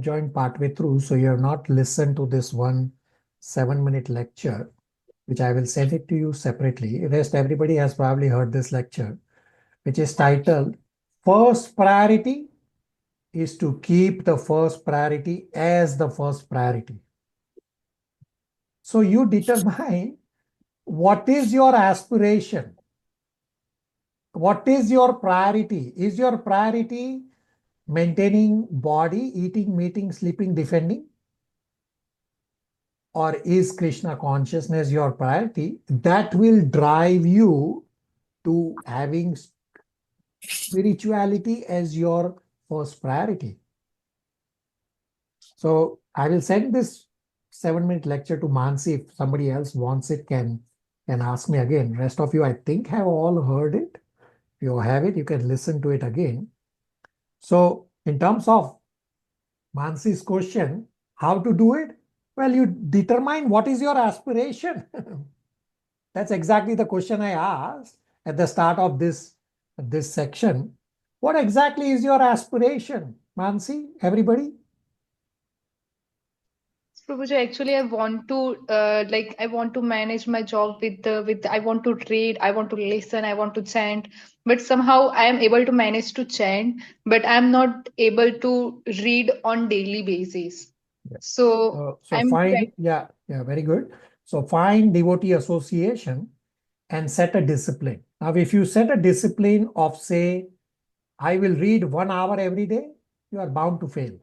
joined partway through, so you have not listened to this 7-minute lecture, which I will send it to you separately. Rest everybody has probably heard this lecture, which is titled First Priority is to keep the first priority as the first priority. So you determine what is your aspiration. What is your priority? Is your priority maintaining body, eating, meeting, sleeping, defending? Or is Krishna consciousness your priority? That will drive you to having spirituality as your first priority. So I will send this 7-minute lecture to Mansi. If somebody else wants it, can ask me again. Rest of you, I think, have all heard it. If you have it, you can listen to it again. So in terms of Mansi's question, how to do it? Well, you determine what is your aspiration. That's exactly the question I asked at the start of this section. What exactly is your aspiration, Mansi? Everybody? Prabhuji, actually, I want to I want to manage my job with I want to read, I want to listen, I want to chant, but somehow I am able to manage to chant, but I'm not able to read on daily basis. Yeah. So So I'm find, yeah, very good. So find devotee association and set a discipline. Now, if you set a discipline of, say, I will read 1 hour every day, you are bound to fail.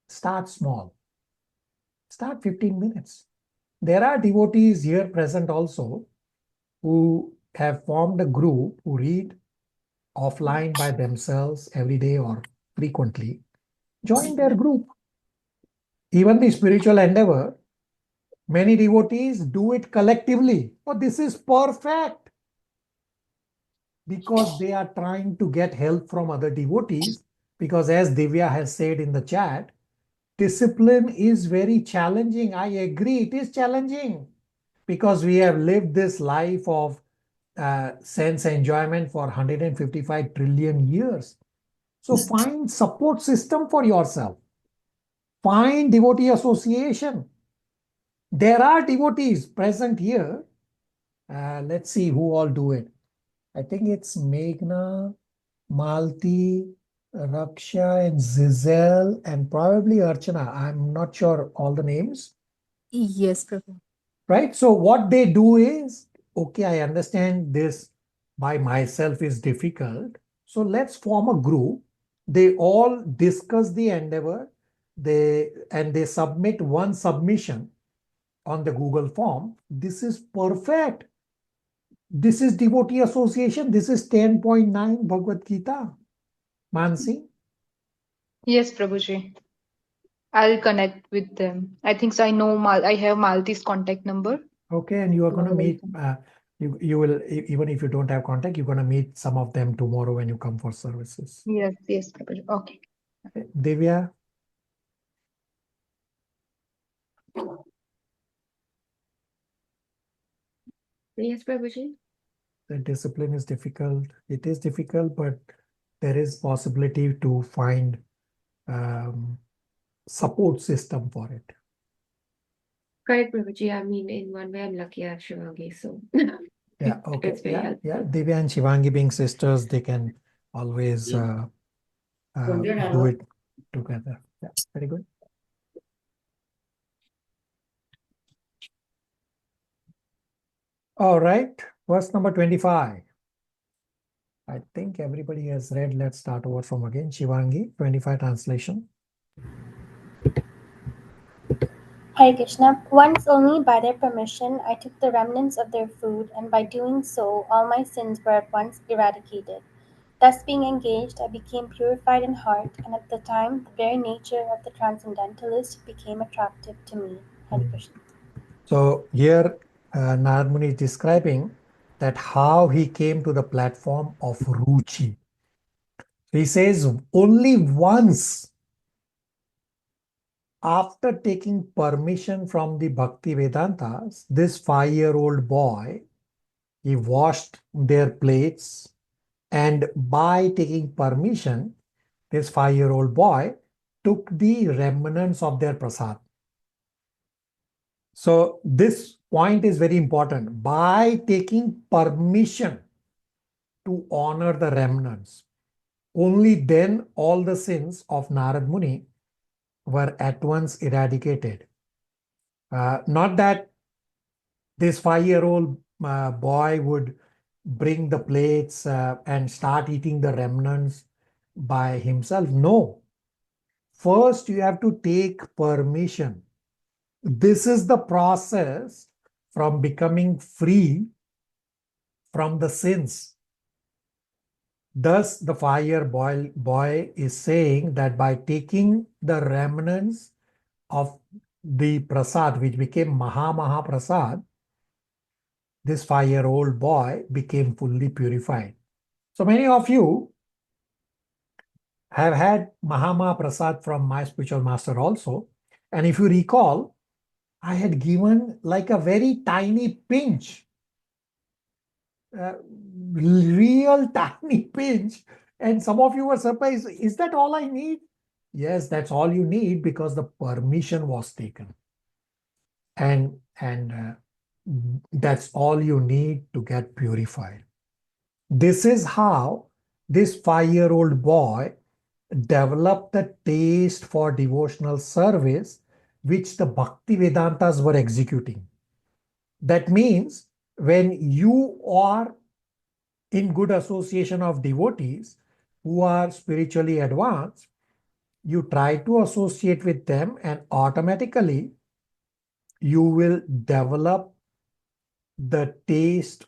Start small. Start 15 minutes. There are devotees here present also who have formed a group who read offline by themselves every day or frequently. Join their group. Even the spiritual endeavor, many devotees do it collectively. Oh, this is perfect, because they are trying to get help from other devotees. Because as Divya has said in the chat, discipline is very challenging. I agree, it is challenging, because we have lived this life of sense enjoyment for 155 trillion years. So find support system for yourself. Find devotee association. There are devotees present here. Let's see who all do it. I think it's Meghna, Malti, Raksha, and Zizel, and probably Archana. I'm not sure all the names. Yes, Prabhu. Right? So what they do is, okay, I understand this by myself is difficult. So let's form a group. They all discuss the endeavor. They submit one submission on the Google form. This is perfect. This is devotee association. This is 10.9 Bhagavad Gita. Mansi? Yes, Prabhuji. I'll connect with them. I think so. I know I have Malti's contact number. Okay, and you are going to meet, you will, even if you don't have contact, you're going to meet some of them tomorrow when you come for services. Yes, Prabhuji. Okay. Divya? Yes, Prabhuji. The discipline is difficult. It is difficult, but there is possibility to find support system for it. Correct, Prabhuji. I mean, in one way, I'm lucky I have Shivangi, so Yeah, okay. it's very helpful. Yeah. Divya and Shivangi being sisters, they can always do it together. Yeah, very good. All right, verse number 25. I think everybody has read. Let's start over from again. Shivangi, 25 translation. Hare Krishna. Once only by their permission I took the remnants of their food, and by doing so all my sins were at once eradicated. Thus being engaged, I became purified in heart, and at the time the very nature of the transcendentalist became attractive to me. Hare Krishna. So here Narada Muni is describing that how he came to the platform of Ruchi. He says only once after taking permission from the Bhakti Vedantas, this 5-year-old boy, he washed their plates, and by taking permission, this 5-year-old boy took the remnants of their prasad. So this point is very important. By taking permission to honor the remnants, only then all the sins of Narad Muni were at once eradicated. Not that this 5-year-old boy would bring the plates and start eating the remnants by himself. No. First, you have to take permission. This is the process from becoming free from the sins. Thus, the boy is saying that by taking the remnants of the prasad, which became Maha Prasad, this 5-year-old boy became fully purified. So many of you have had Maha Prasad from my spiritual master also. And if you recall, I had given like a very tiny pinch, real tiny pinch. And some of you were surprised, is that all I need? Yes, that's all you need because the permission was taken. And that's all you need to get purified. This is how this 5-year-old boy developed the taste for devotional service, which the Bhakti Vedantas were executing. That means when you are in good association of devotees who are spiritually advanced, you try to associate with them and automatically you will develop the taste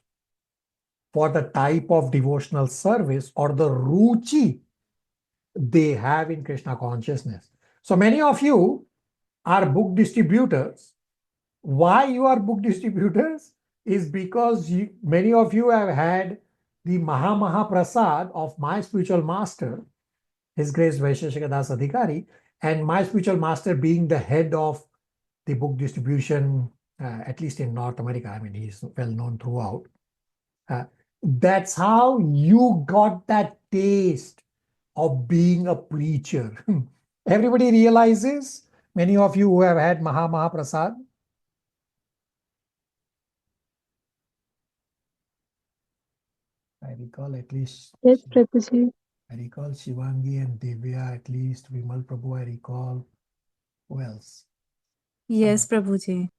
for the type of devotional service or the ruchi they have in Krishna consciousness. So many of you are book distributors. Why you are book distributors is because many of you have had the Maha Prasad of my spiritual master, His Grace Vaisheshika Das Adhikari, and my spiritual master being the head of the book distribution, at least in North America. I mean, he's well known throughout. That's how you got that taste of being a preacher. Everybody realizes, many of you who have had Maha Prasad, I recall at least. Yes, Prabhuji. I recall Shivangi and Divya, at least Vimal Prabhu, I recall. Who else? Yes, Prabhuji.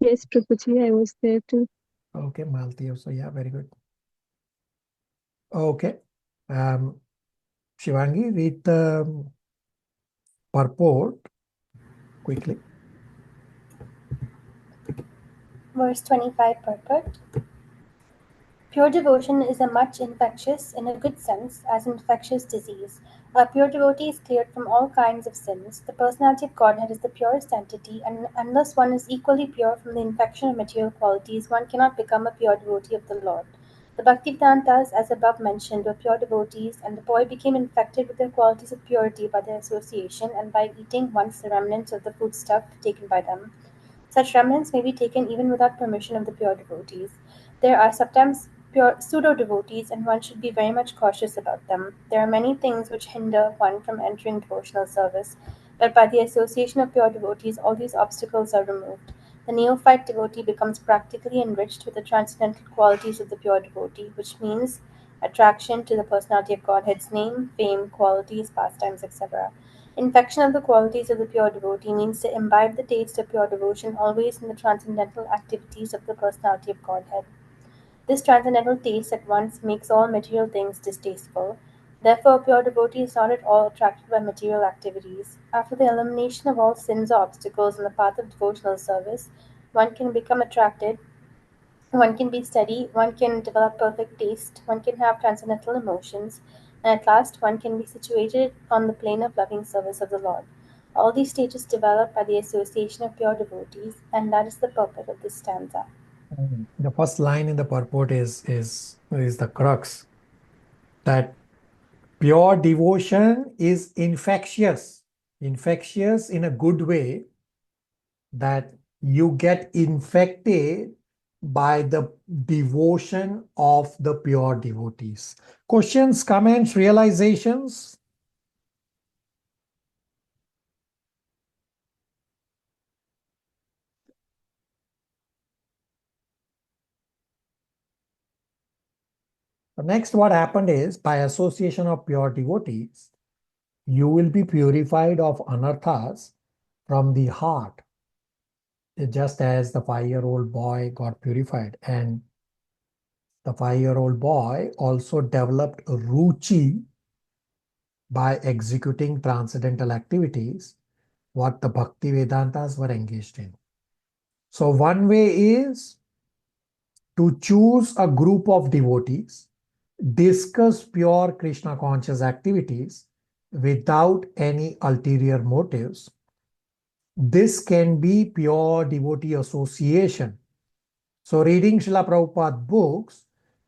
Yes, Prabhuji, I was there too. Okay, Malti also, yeah, very good. Okay. Shivangi, read the purport quickly. Verse 25 purport. Pure devotion is as much infectious, in a good sense, as infectious disease. A pure devotee is cleared from all kinds of sins. The personality of Godhead is the purest entity, and unless one is equally pure from the infection of material qualities, one cannot become a pure devotee of the Lord. The Bhaktivedantas, as above mentioned, were pure devotees, and the boy became infected with their qualities of purity by their association and by eating once the remnants of the foodstuff taken by them. Such remnants may be taken even without permission of the pure devotees. There are sometimes pure pseudo-devotees, and one should be very much cautious about them. There are many things which hinder one from entering devotional service, but by the association of pure devotees all these obstacles are removed. The neophyte devotee becomes practically enriched with the transcendental qualities of the pure devotee, which means attraction to the personality of Godhead's name, fame, qualities, pastimes, etc. Infection of the qualities of the pure devotee means to imbibe the taste of pure devotion always in the transcendental activities of the personality of Godhead. This transcendental taste at once makes all material things distasteful. Therefore, a pure devotee is not at all attracted by material activities. After the elimination of all sins or obstacles in the path of devotional service, one can become attracted, one can be steady, one can develop perfect taste, one can have transcendental emotions, and at last one can be situated on the plane of loving service of the Lord. All these stages develop by the association of pure devotees, and that is the purport of this stanza. The first line in the purport is the crux, that pure devotion is infectious in a good way, that you get infected by the devotion of the pure devotees. Questions, comments, realizations? The next, what happened is, by association of pure devotees, you will be purified of anarthas from the heart, just as the 5-year-old boy got purified. And the 5-year-old boy also developed ruchi by executing transcendental activities, what the Bhakti Vedantas were engaged in. So one way is to choose a group of devotees discuss pure Krishna conscious activities without any ulterior motives. This can be pure devotee association. So reading Srila Prabhupada books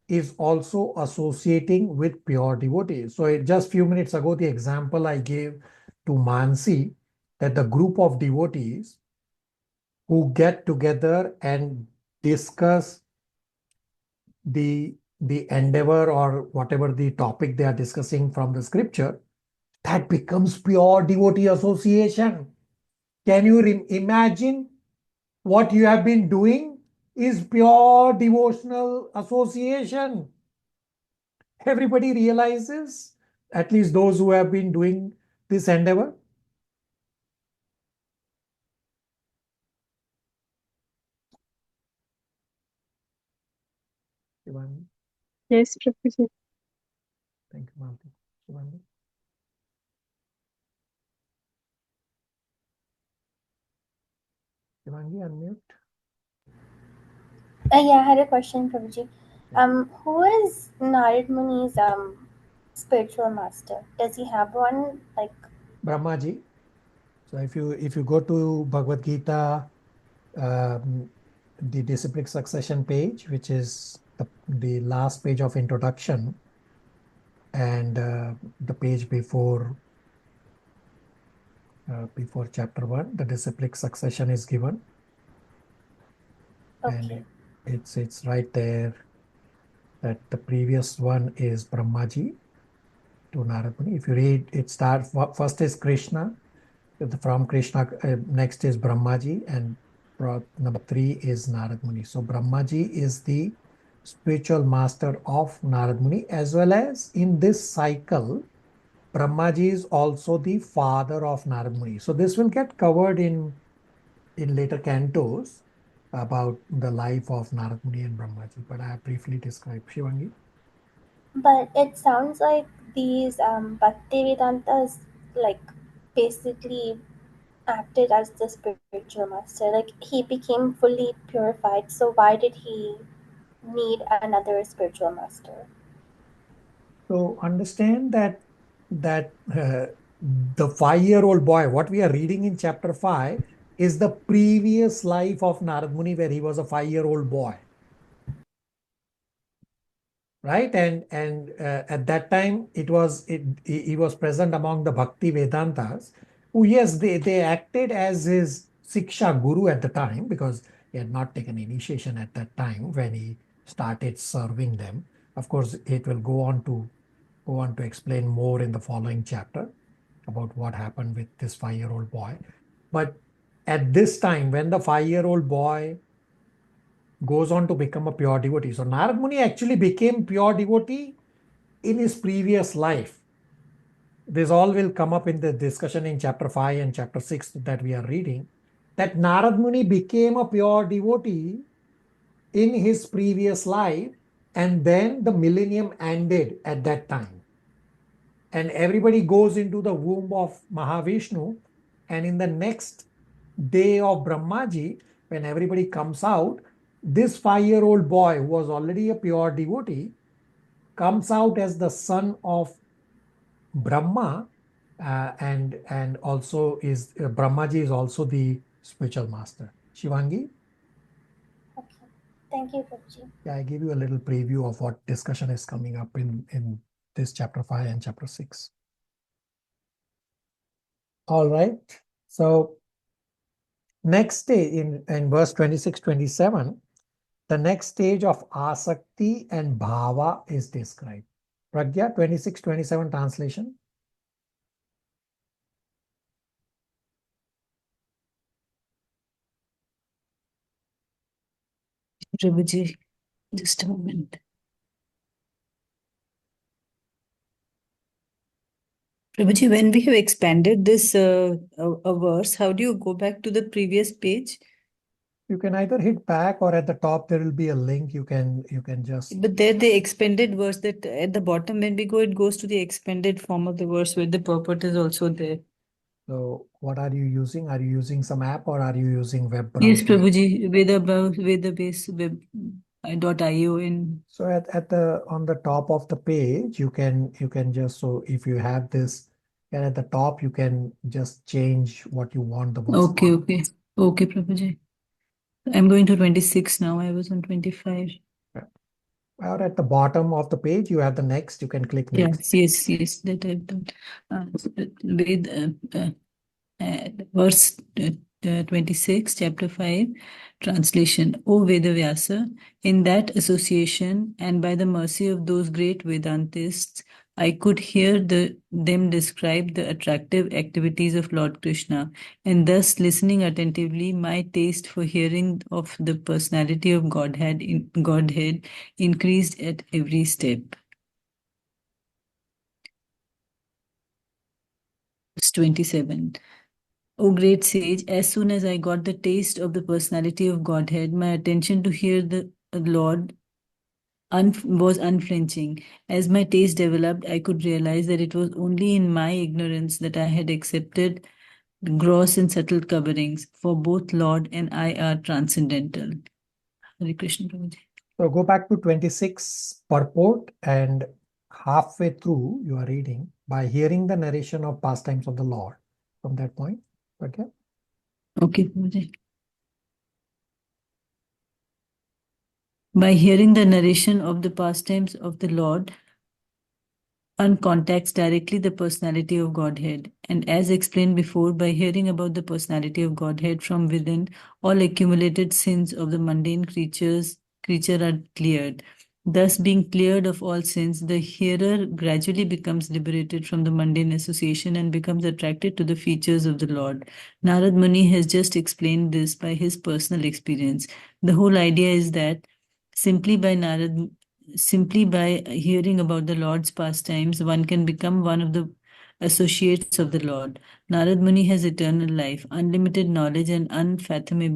is also associating with pure devotees. So just few minutes ago, the example I gave to Mansi, that the group of devotees who get together and discuss the endeavor or whatever the topic they are discussing from the scripture, that becomes pure devotee association. Can you imagine what you have been doing is pure devotional association? Everybody realizes, at least those who have been doing this endeavor. Shivangi? Yes, Prabhuji. Thank you, Malti. Shivangi? Shivangi, unmute. Yeah, I had a question, Prabhuji. Who is Narad Muni's spiritual master? Does he have one? Like Brahmaji. So if you go to Bhagavad Gita, the disciplic succession page, which is the last page of introduction, and the page before chapter 1, the disciplic succession is given. okay. And it's right there that the previous one is Brahmaji to Narad Muni. If you read, it starts, first is Krishna, from Krishna, next is Brahmaji, and number 3 is Narad Muni. So Brahmaji is the spiritual master of Narad Muni, as well as in this cycle, Brahmaji is also the father of Narad Muni. So this will get covered in later cantos about the life of Narad Muni and Brahmaji, but I have briefly described. Shivangi? But it sounds like these Bhaktivedantas like basically acted as the spiritual master. Like he became fully purified. So why did he need another spiritual master? So understand that the 5-year-old boy, what we are reading in chapter 5, is the previous life of Narad Muni, where he was a 5-year-old boy. Right? And at that time, he was present among the Bhakti Vedantas, who, yes, they acted as his Siksha Guru at the time, because he had not taken initiation at that time when he started serving them. Of course, it will go on to explain more in the following chapter about what happened with this 5-year-old boy. But at this time, when the 5-year-old boy goes on to become a pure devotee. So Narad Muni actually became pure devotee in his previous life. This all will come up in the discussion in chapter 5 and chapter 6 that we are reading, that Narad Muni became a pure devotee in his previous life, and then the millennium ended at that time. And everybody goes into the womb of Mahavishnu, and in the next day of Brahmaji, when everybody comes out, this 5-year-old boy, who was already a pure devotee, comes out as the son of Brahma, and also is Brahmaji is also the spiritual master. Shivangi? Okay. Thank you, Prabhuji. Yeah, I gave you a little preview of what discussion is coming up in this chapter 5 and chapter 6. All right. So next day in verse 26-27, the next stage of asakti and bhava is described. Pragya, 26-27 translation. Prabhuji, just a moment. Prabhuji, when we have expanded this a verse, how do you go back to the previous page? You can either hit back, or at the top there will be a link. You can just. But there the expanded verse, that at the bottom when we go, it goes to the expanded form of the verse where the purport is also there. So what are you using? Are you using some app, or are you using web browser? Yes, Prabhuji, Veda base web. .io in. So on the top of the page, you can just, so if you have this, and at the top you can just change what you want the verse. Okay, Prabhuji. I'm going to 26 now. I was on 25. Or at the bottom of the page, you have the next. You can click next. Yes. That I've done. Verse 26, chapter 5, translation. O Vedavyasa, in that association and by the mercy of those great Vedantists, I could hear them describe the attractive activities of Lord Krishna, and thus listening attentively, my taste for hearing of the personality of Godhead increased at every step. Verse 27. O great sage, as soon as I got the taste of the personality of Godhead, my attention to hear the Lord was unflinching. As my taste developed, I could realize that it was only in my ignorance that I had accepted gross and subtle coverings, for both Lord and I are transcendental. Hare Krishna Prabhuji. So go back to 26 purport, and halfway through you are reading by hearing the narration of pastimes of the Lord. From that point, okay? Okay, Prabhuji. By hearing the narration of the pastimes of the Lord, one contacts directly the personality of Godhead. And as explained before, by hearing about the personality of Godhead from within, all accumulated sins of the mundane creature are cleared. Thus, being cleared of all sins, the hearer gradually becomes liberated from the mundane association and becomes attracted to the features of the Lord. Narada Muni has just explained this by his personal experience. The whole idea is that simply by hearing about the Lord's pastimes, one can become one of the associates of the Lord. Narad Muni has eternal life, unlimited knowledge, and unfathomed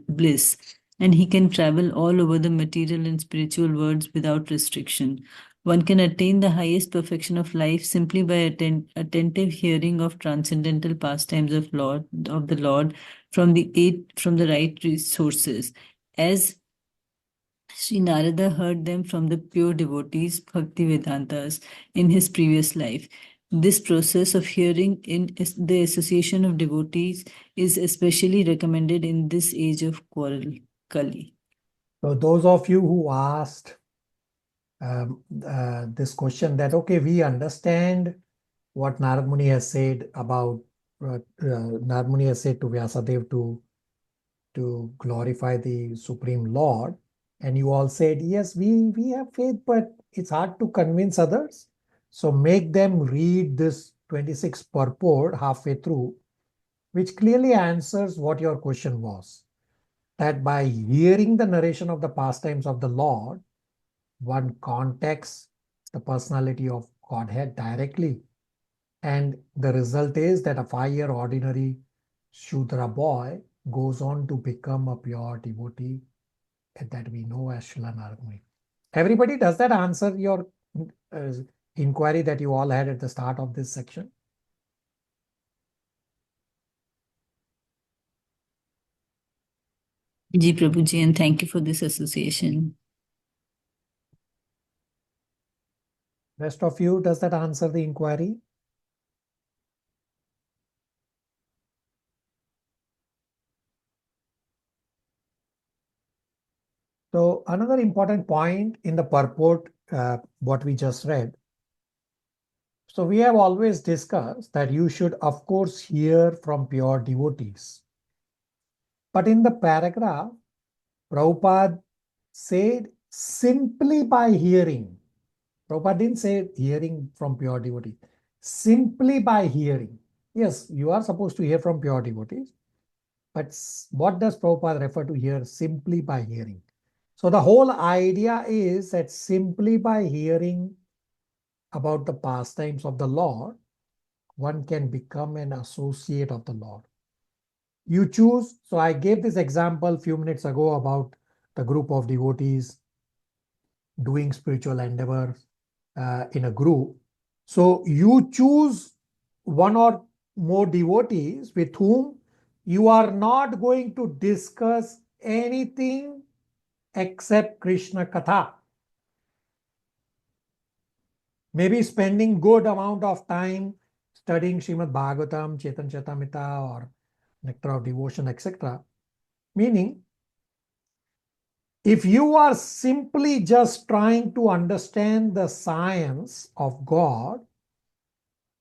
bliss, and he can travel all over the material and spiritual worlds without restriction. One can attain the highest perfection of life simply by attentive hearing of transcendental pastimes of the Lord from the right sources. As Sri Narada heard them from the pure devotees, Bhakti Vedantas, in his previous life. This process of hearing in the association of devotees is especially recommended in this age of Kali. So those of you who asked this question that, okay, we understand what Narad Muni has said about, Narad Muni has said to Vyasadeva to glorify the Supreme Lord. And you all said, yes, we have faith, but it's hard to convince others. So make them read this 26 purport halfway through, which clearly answers what your question was. That by hearing the narration of the pastimes of the Lord, one contacts the personality of Godhead directly. And the result is that a 5-year ordinary Shudra boy goes on to become a pure devotee that we know as Srila Narada Muni. Everybody, does that answer your inquiry that you all had at the start of this section? Ji Prabhuji, and thank you for this association. Rest of you, does that answer the inquiry? So another important point in the purport, what we just read. So we have always discussed that you should, of course, hear from pure devotees. But in the paragraph, Prabhupada said simply by hearing. Prabhupada didn't say hearing from pure devotees. Simply by hearing. Yes, you are supposed to hear from pure devotees. But what does Prabhupada refer to here? Simply by hearing. So the whole idea is that simply by hearing about the pastimes of the Lord, one can become an associate of the Lord. You choose. So I gave this example a few minutes ago about the group of devotees doing spiritual endeavor in a group. So you choose one or more devotees with whom you are not going to discuss anything except Krishna Katha. Maybe spending good amount of time studying Srimad Bhagavatam, Chaitanya Charitamrita, or Nectar of Devotion, etc. Meaning, if you are simply just trying to understand the science of God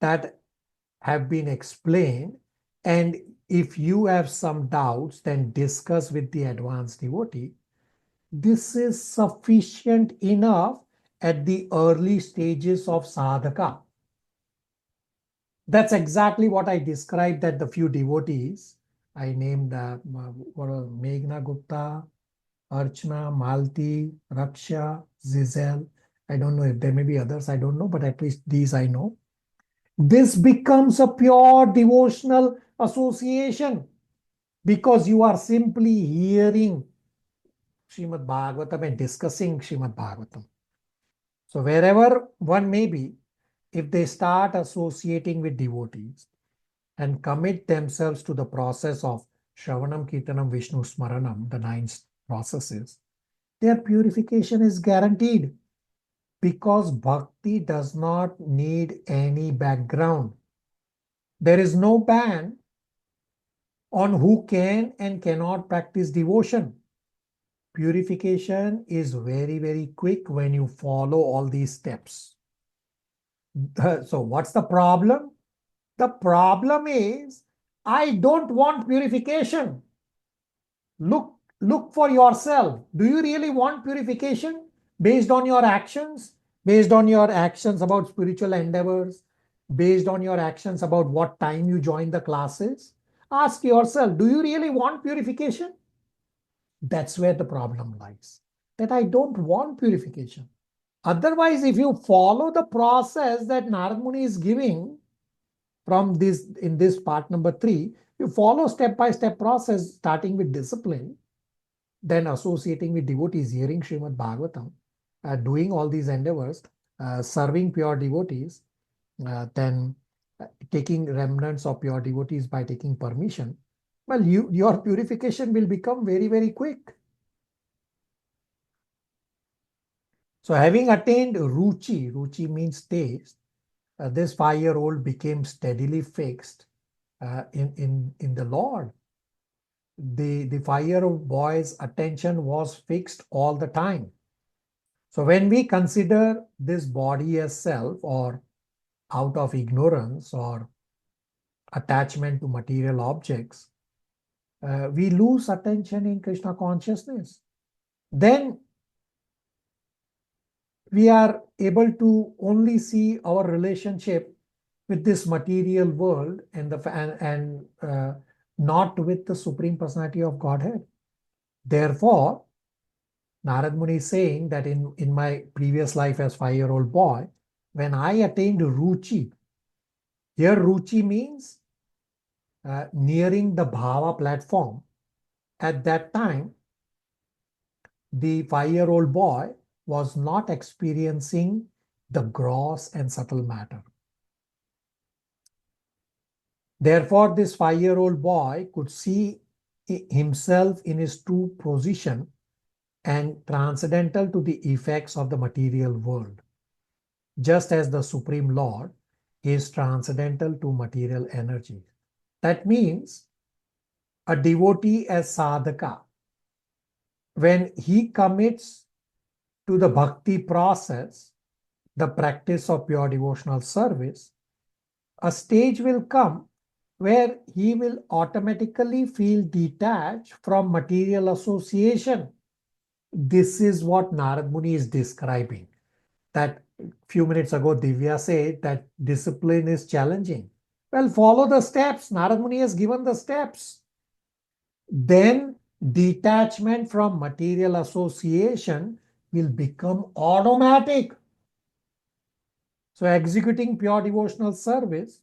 that have been explained, and if you have some doubts, then discuss with the advanced devotee. This is sufficient enough at the early stages of sadhaka. That's exactly what I described that the few devotees, I named Meghna Gupta, Archana, Malti, Raksha, Zizel. I don't know if there may be others, I don't know, but at least these I know. This becomes a pure devotional association because you are simply hearing Srimad Bhagavatam and discussing Srimad Bhagavatam. So wherever one may be, if they start associating with devotees and commit themselves to the process of Shravanam, Kirtanam, Vishnu Smaranam, the 9 processes, their purification is guaranteed because bhakti does not need any background. There is no ban on who can and cannot practice devotion. Purification is very, very quick when you follow all these steps. So what's the problem? The problem is, I don't want purification. Look for yourself. Do you really want purification based on your actions? Based on your actions about spiritual endeavors? Based on your actions about what time you join the classes? Ask yourself, do you really want purification? That's where the problem lies. That I don't want purification. Otherwise, if you follow the process that Narada Muni is giving from this in this part number 3, you follow step-by-step process starting with discipline, then associating with devotees, hearing Srimad Bhagavatam, doing all these endeavors, serving pure devotees, then taking remnants of pure devotees by taking permission, well, your purification will become very, very quick. So having attained ruchi means taste, this 5-year-old became steadily fixed in the Lord. The 5-year-old boy's attention was fixed all the time. So when we consider this body as self, or out of ignorance or attachment to material objects, we lose attention in Krishna consciousness. Then we are able to only see our relationship with this material world and not with the Supreme Personality of Godhead. Therefore, Narada Muni is saying that in my previous life as 5-year-old boy, when I attained ruchi, here ruchi means nearing the bhava platform. At that time, the 5-year-old boy was not experiencing the gross and subtle matter. Therefore, this 5-year-old boy could see himself in his true position and transcendental to the effects of the material world, just as the Supreme Lord is transcendental to material energy. That means a devotee as sadhaka, when he commits to the bhakti process, the practice of pure devotional service, a stage will come where he will automatically feel detached from material association. This is what Narada Muni is describing. That few minutes ago, Divya said that discipline is challenging. Well, follow the steps. Narada Muni has given the steps. Then detachment from material association will become automatic. So executing pure devotional service,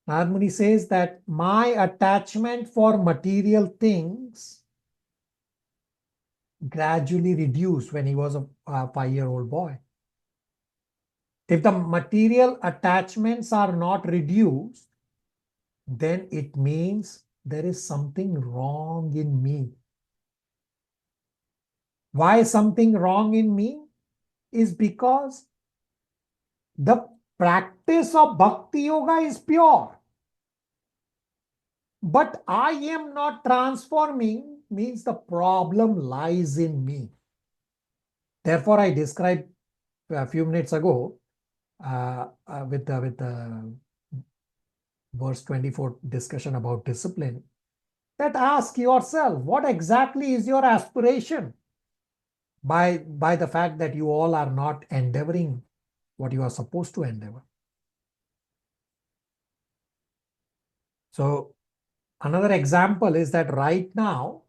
Narada Muni says that my attachment for material things gradually reduced when he was a 5-year-old boy. If the material attachments are not reduced, then it means there is something wrong in me. Why something wrong in me? Is because the practice of bhakti yoga is pure. But I am not transforming, means the problem lies in me. Therefore, I described a few minutes ago with the verse 24 discussion about discipline, that ask yourself, what exactly is your aspiration by the fact that you all are not endeavoring what you are supposed to endeavor. So another example is that right now,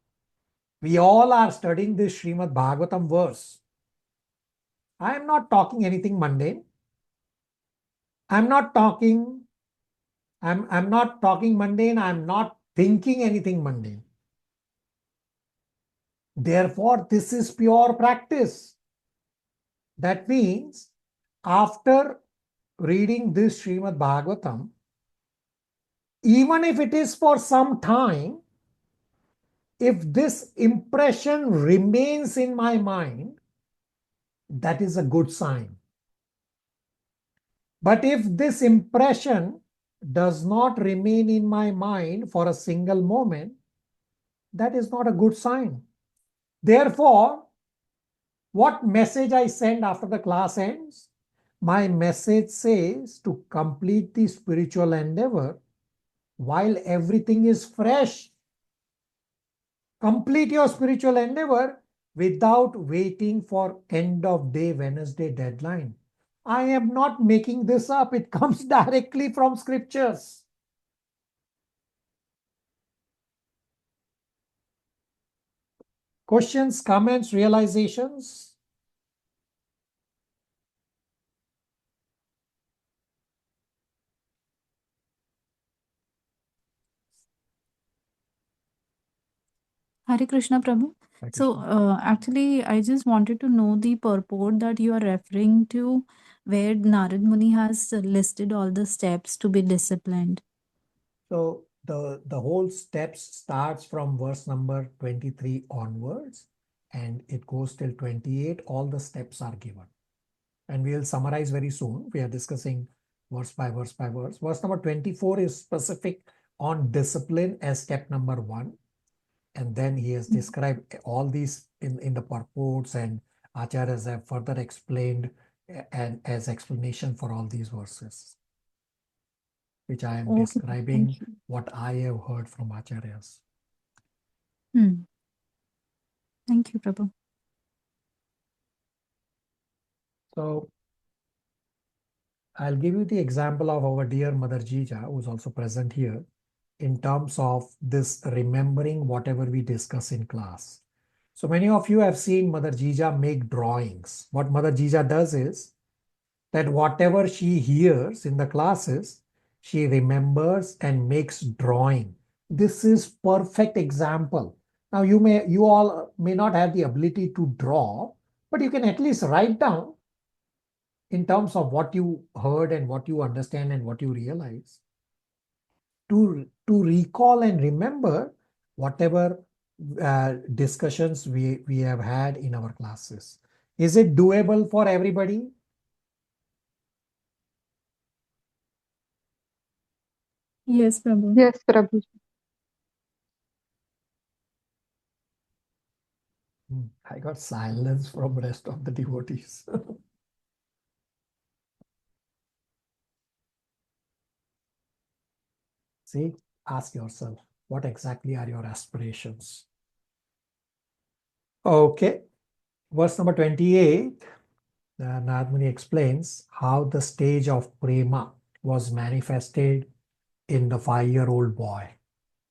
we all are studying this Srimad Bhagavatam verse. I am not talking anything mundane. I'm not talking mundane. I'm not thinking anything mundane. Therefore, this is pure practice. That means after reading this Srimad Bhagavatam, even if it is for some time, if this impression remains in my mind, that is a good sign. But if this impression does not remain in my mind for a single moment, that is not a good sign. Therefore, what message I send after the class ends? My message says to complete the spiritual endeavor while everything is fresh. Complete your spiritual endeavor without waiting for end of day Wednesday deadline. I am not making this up. It comes directly from scriptures. Questions, comments, realizations? Hare Krishna, Prabhu. Hare So, Krishna. actually, I just wanted to know the purport that you are referring to, where Narad Muni has listed all the steps to be disciplined. So the whole steps starts from verse number 23 onwards, and it goes till 28. All the steps are given. And we'll summarize very soon. We are discussing verse by verse by verse. Verse number 24 is specific on discipline as step number 1. And then he has described all these in the purports, and acharyas have further explained and as explanation for all these verses, which I am Okay, describing thank you. what I have heard from acharyas. Thank you, Prabhu. So I'll give you the example of our dear Mother Jija, who is also present here, in terms of this remembering whatever we discuss in class. So many of you have seen Mother Jija make drawings. What Mother Jija does is that whatever she hears in the classes, she remembers and makes drawing. This is perfect example. Now you all may not have the ability to draw, but you can at least write down in terms of what you heard and what you understand and what you realize, to recall and remember whatever discussions we have had in our classes. Is it doable for everybody? Yes, Prabhu. Yes, Prabhu. I got silence from rest of the devotees. See, ask yourself, what exactly are your aspirations? Okay, verse number 28, Narad Muni explains how the stage of prema was manifested in the 5-year-old boy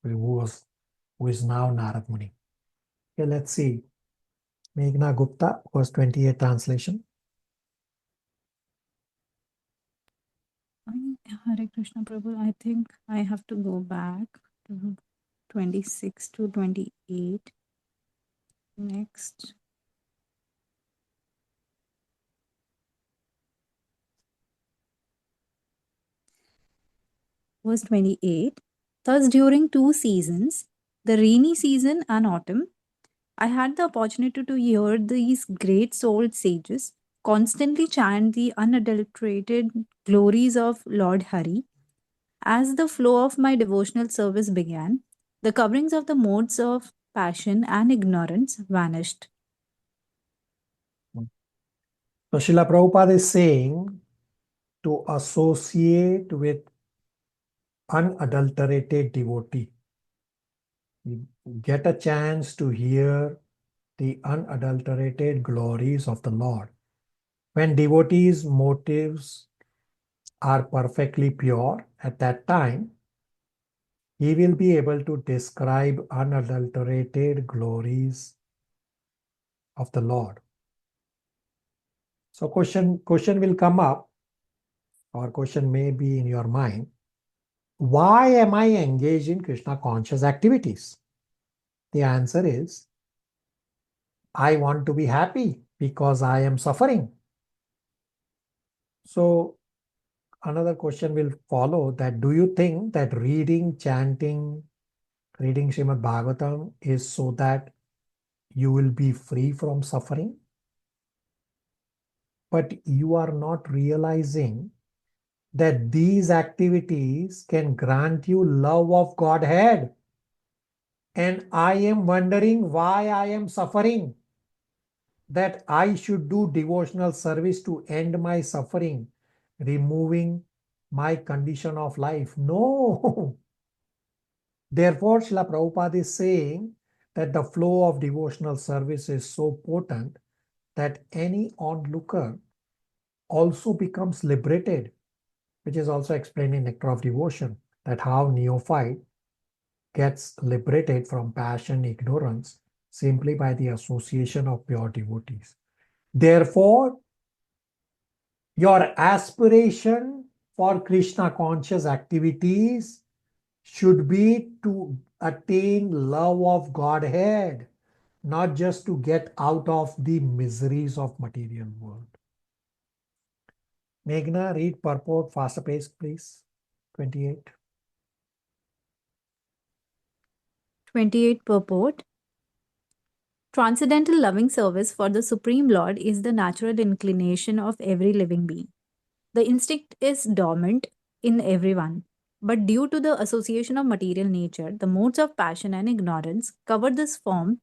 who is now Narad Muni. Okay, let's see. Meghna Gupta, verse 28 translation. Hare Krishna, Prabhu. I think I have to go back to 26 to 28. Next. Verse 28. Thus, during 2 seasons, the rainy season and autumn, I had the opportunity to hear these great souled sages constantly chant the unadulterated glories of Lord Hari. As the flow of my devotional service began, the coverings of the modes of passion and ignorance vanished. So Srila Prabhupada is saying to associate with unadulterated devotee. You get a chance to hear the unadulterated glories of the Lord. When devotees' motives are perfectly pure, at that time, he will be able to describe unadulterated glories of the Lord. So question will come up, or question may be in your mind. Why am I engaged in Krishna conscious activities? The answer is, I want to be happy because I am suffering. So another question will follow that, do you think that reading, chanting, reading Srimad Bhagavatam is so that you will be free from suffering? But you are not realizing that these activities can grant you love of Godhead. And I am wondering why I am suffering. That I should do devotional service to end my suffering, removing my condition of life. No. Therefore, Srila Prabhupada is saying that the flow of devotional service is so potent that any onlooker also becomes liberated, which is also explained in Nectar of Devotion, that how neophyte gets liberated from passion, ignorance, simply by the association of pure devotees. Therefore, your aspiration for Krishna conscious activities should be to attain love of Godhead, not just to get out of the miseries of material world. Meghna, read purport faster pace, please. 28. 28 purport. Transcendental loving service for the Supreme Lord is the natural inclination of every living being. The instinct is dormant in everyone, but due to the association of material nature, the modes of passion and ignorance cover this form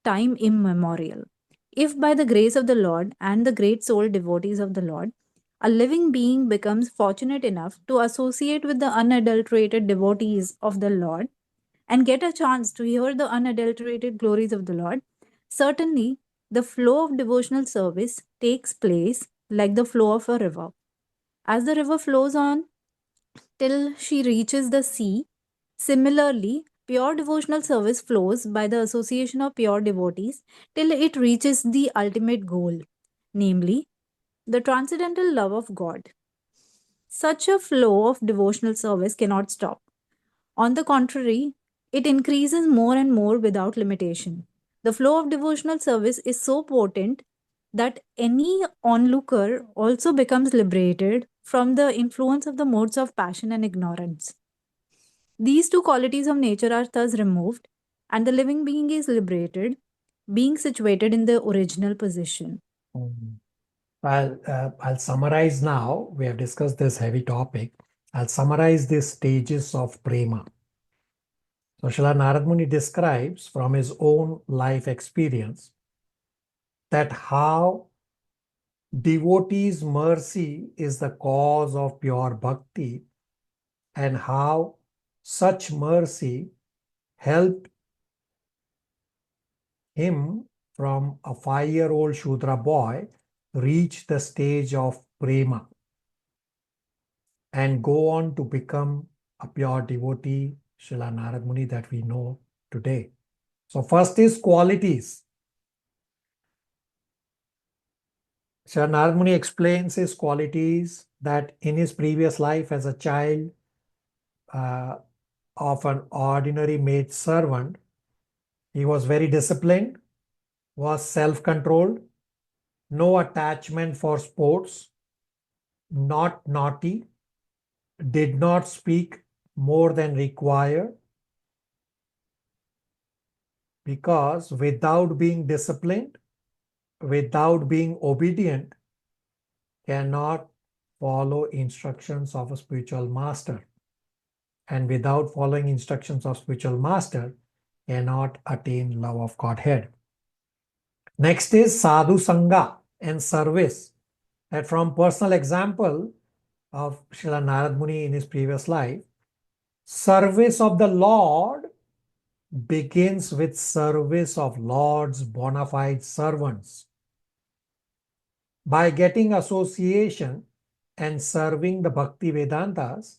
time immemorial. If by the grace of the Lord and the great soul devotees of the Lord, a living being becomes fortunate enough to associate with the unadulterated devotees of the Lord and get a chance to hear the unadulterated glories of the Lord, certainly the flow of devotional service takes place like the flow of a river. As the river flows on till she reaches the sea, similarly, pure devotional service flows by the association of pure devotees till it reaches the ultimate goal, namely, the transcendental love of God. Such a flow of devotional service cannot stop. On the contrary, it increases more and more without limitation. The flow of devotional service is so potent that any onlooker also becomes liberated from the influence of the modes of passion and ignorance. These two qualities of nature are thus removed, and the living being is liberated, being situated in the original position. I'll summarize now. We have discussed this heavy topic. I'll summarize the stages of prema. So Srila Narada Muni describes from his own life experience that how devotees' mercy is the cause of pure bhakti, and how such mercy helped him from a 5-year-old Shudra boy reach the stage of prema and go on to become a pure devotee, Srila Narada Muni, that we know today. So first is qualities. Srila Narada Muni explains his qualities that in his previous life as a child of an ordinary maid servant, he was very disciplined, was self-controlled, no attachment for sports, not naughty, did not speak more than required, because without being disciplined, without being obedient, cannot follow instructions of a spiritual master. And without following instructions of spiritual master, cannot attain love of Godhead. Next is sadhu sangha and service. That from personal example of Srila Narada Muni in his previous life, service of the Lord begins with service of Lord's bona fide servants. By getting association and serving the Bhakti Vedantas,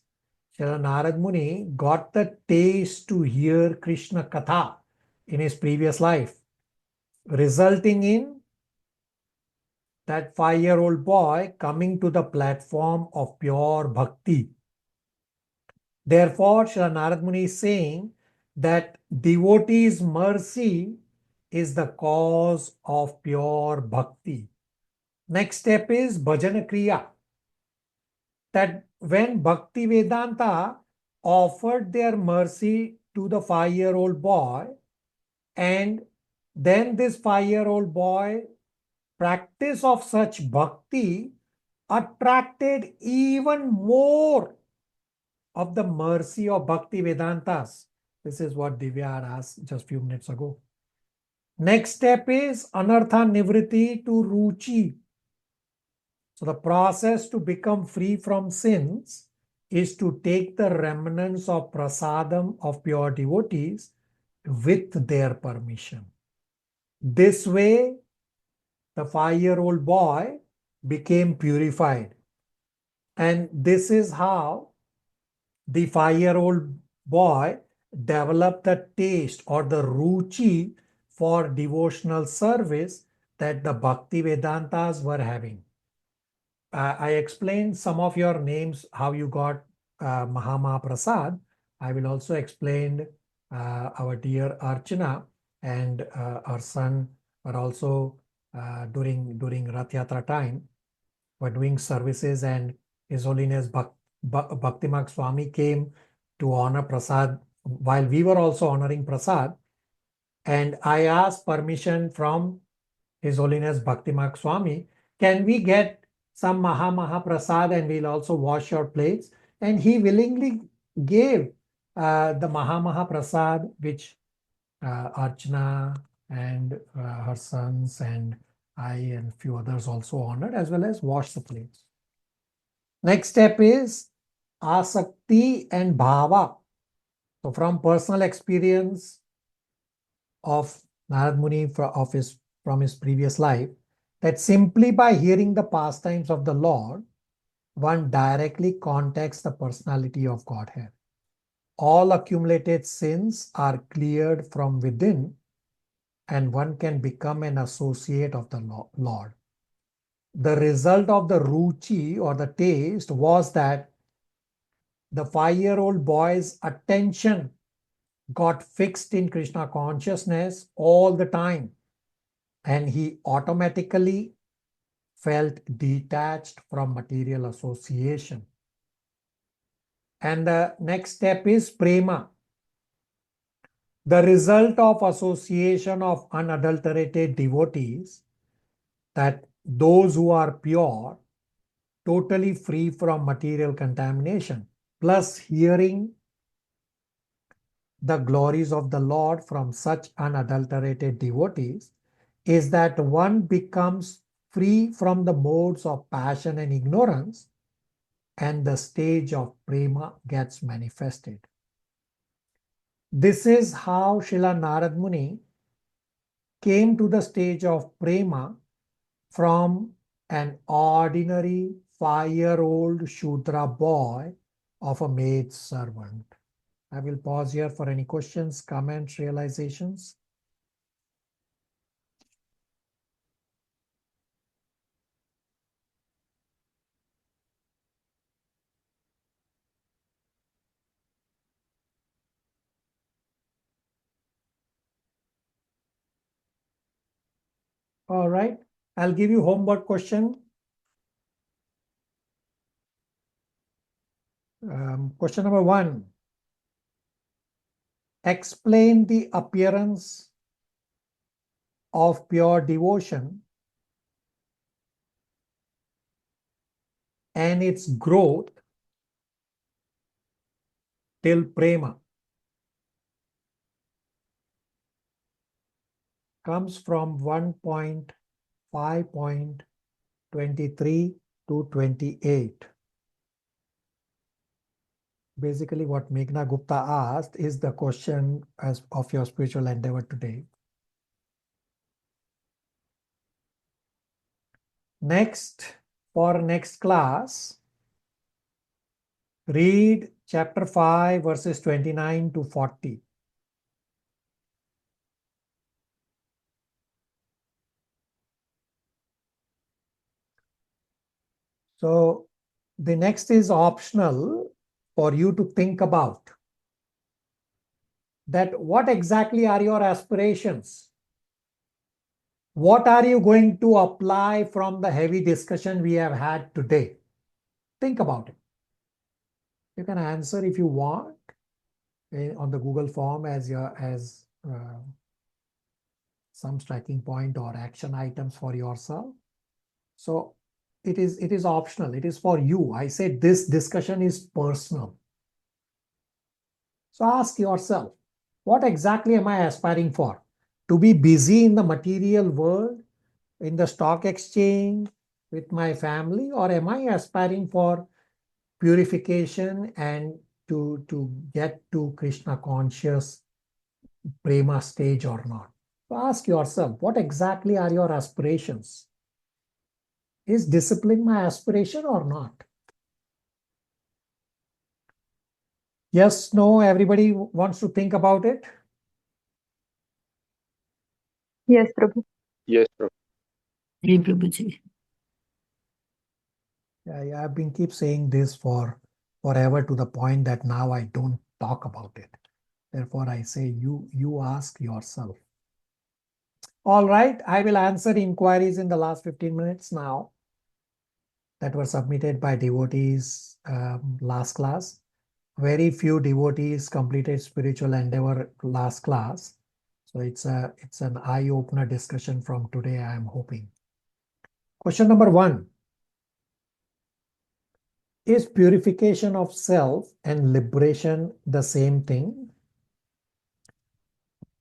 Srila Narada Muni got the taste to hear Krishna Katha in his previous life, resulting in that 5-year-old boy coming to the platform of pure bhakti. Therefore, Srila Narada Muni is saying that devotee's mercy is the cause of pure bhakti. Next step is bhajana kriya. That when Bhakti Vedanta offered their mercy to the 5-year-old boy, and then this 5-year-old boy practice of such bhakti attracted even more of the mercy of Bhakti Vedantas. This is what Divya had asked just a few minutes ago. Next step is anartha nivriti to ruchi. So the process to become free from sins is to take the remnants of prasadam of pure devotees with their permission. This way, the 5-year-old boy became purified. And this is how the 5-year-old boy developed the taste or the ruchi for devotional service that the Bhakti Vedantas were having. I explained some of your names, how you got Mahama Prasad. I will also explain our dear Archana and our son were also during Rath Yatra time were doing services, and His Holiness Bhaktimarg Swami came to honor Prasad while we were also honoring Prasad. And I asked permission from His Holiness Bhaktimarg Swami, can we get some Maha Prasad and we'll also wash your plates? And he willingly gave the Maha Prasad, which Archana and her sons and I and a few others also honored, as well as wash the plates. Next step is asakti and bhava. So from personal experience of Narad Muni from his previous life, that simply by hearing the pastimes of the Lord, one directly contacts the personality of Godhead. All accumulated sins are cleared from within, and one can become an associate of the Lord. The result of the ruchi or the taste was that the 5-year-old boy's attention got fixed in Krishna consciousness all the time, and he automatically felt detached from material association. And the next step is prema. The result of association of unadulterated devotees, that those who are pure, totally free from material contamination, plus hearing the glories of the Lord from such unadulterated devotees, is that one becomes free from the modes of passion and ignorance, and the stage of prema gets manifested. This is how Srila Narada Muni came to the stage of prema from an ordinary 5-year-old Shudra boy of a maid servant. I will pause here for any questions, comments, realizations. All right, I'll give you homework question. Question number 1. Explain the appearance of pure devotion and its growth till prema comes from 1.5.23 to 28. Basically, what Meghna Gupta asked is the question of your spiritual endeavor today. Next, for next class, read chapter 5, verses 29 to 40. So the next is optional for you to think about. That what exactly are your aspirations? What are you going to apply from the heavy discussion we have had today? Think about it. You can answer if you want on the Google form as some striking point or action items for yourself. So it is optional. It is for you. I said this discussion is personal. So ask yourself, what exactly am I aspiring for? To be busy in the material world, in the stock exchange, with my family, or am I aspiring for purification and to get to Krishna conscious prema stage or not? So ask yourself, what exactly are your aspirations? Is discipline my aspiration or not? Yes, no, everybody wants to think about it? Yes, Prabhu. Yes, Prabhu. Hey, Prabhuji. Yeah, I've been keep saying this forever to the point that now I don't talk about it. Therefore, I say you ask yourself. All right, I will answer inquiries in the last 15 minutes now that were submitted by devotees last class. Very few devotees completed spiritual endeavor last class. So it's an eye-opener discussion from today, I am hoping. Question number 1. Is purification of self and liberation the same thing?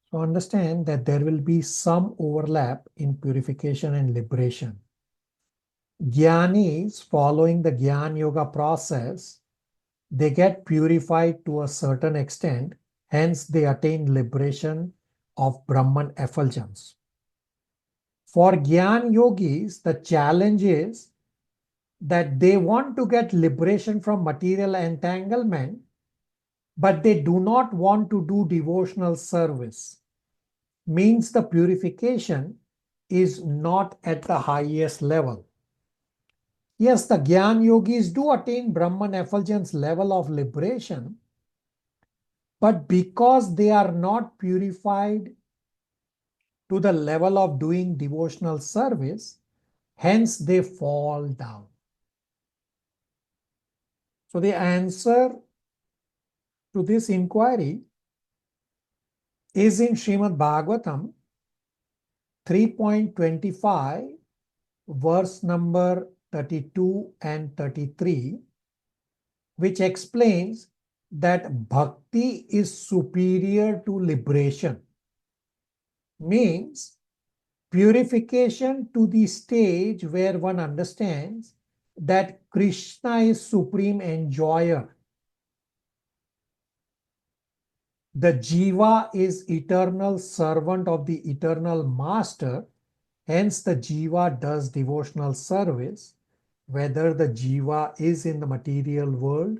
So understand that there will be some overlap in purification and liberation. Jnanis following the Jnana Yoga process, they get purified to a certain extent, hence they attain liberation of Brahman effulgence. For Jnana Yogis, the challenge is that they want to get liberation from material entanglement, but they do not want to do devotional service. Means the purification is not at the highest level. Yes, the Jnana Yogis do attain Brahman effulgence level of liberation, but because they are not purified to the level of doing devotional service, hence they fall down. So the answer to this inquiry is in Srimad Bhagavatam 3.25, verse number 32 and 33, which explains that bhakti is superior to liberation. Means purification to the stage where one understands that Krishna is supreme enjoyer. The jiva is eternal servant of the eternal master. Hence the jiva does devotional service, whether the jiva is in the material world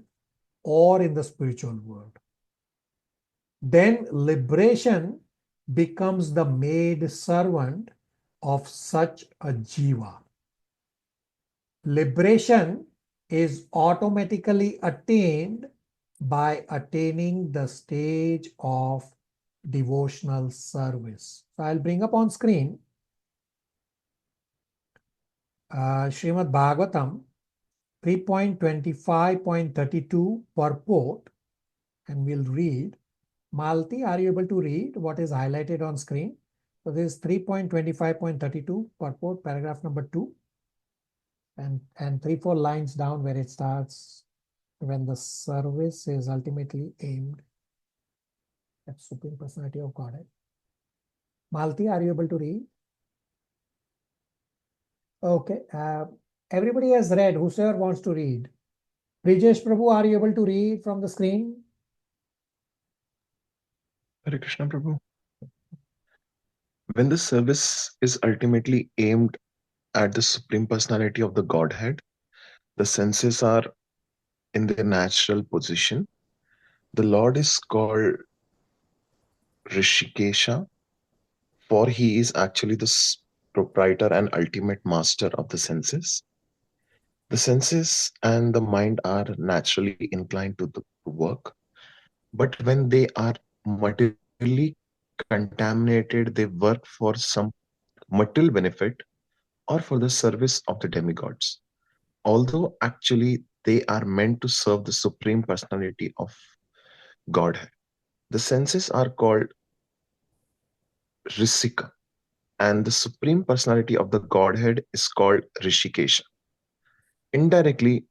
or in the spiritual world. Then liberation becomes the maid servant of such a jiva. Liberation is automatically attained by attaining the stage of devotional service. So I'll bring up on screen Srimad Bhagavatam 3.25.32 purport, and we'll read. Malti, are you able to read what is highlighted on screen? So this is 3.25.32 purport, paragraph number 2. And 3-4 lines down where it starts, when the service is ultimately aimed at Supreme Personality of Godhead. Malti, are you able to read? Okay. Everybody has read. Whosoever wants to read. Brijesh Prabhu, are you able to read from the screen? Hare Krishna Prabhu. When the service is ultimately aimed at the Supreme Personality of the Godhead, the senses are in their natural position. The Lord is called Rishikesha, for he is actually the proprietor and ultimate master of the senses. The senses and the mind are naturally inclined to work, but when they are materially contaminated, they work for some material benefit or for the service of the demigods, although actually they are meant to serve the Supreme Personality of Godhead. The senses are called Risika, and the Supreme Personality of the Godhead is called Rishikesha. Indirectly,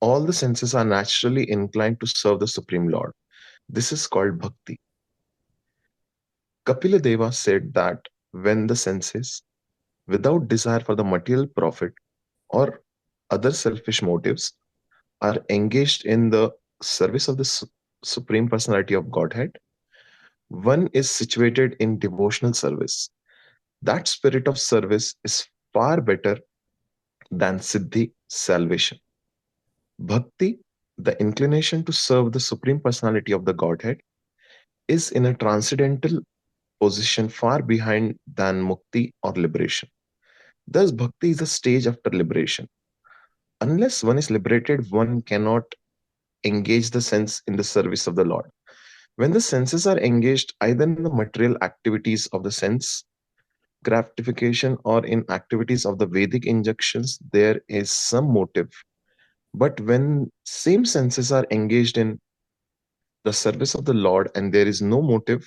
all the senses are naturally inclined to serve the Supreme Lord. This is called Bhakti. Kapila Deva said that when the senses, without desire for the material profit or other selfish motives, are engaged in the service of the Supreme Personality of Godhead, one is situated in devotional service. That spirit of service is far better than Siddhi, salvation. Bhakti, the inclination to serve the Supreme Personality of the Godhead, is in a transcendental position far behind than Mukti or liberation. Thus, Bhakti is a stage after liberation. Unless one is liberated, one cannot engage the sense in the service of the Lord. When the senses are engaged either in the material activities of the sense gratification or in activities of the Vedic injunctions, there is some motive. But when same senses are engaged in the service of the Lord and there is no motive,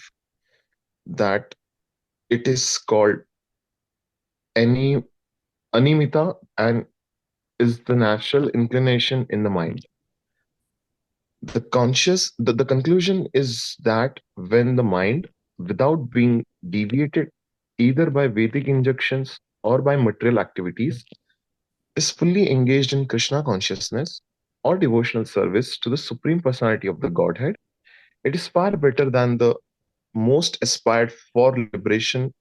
that it is called any animita and is the natural inclination in the mind. The conclusion is that when the mind, without being deviated either by Vedic injunctions or by material activities, is fully engaged in Krishna consciousness or devotional service to the Supreme Personality of the Godhead, it is far better than the most aspired for liberation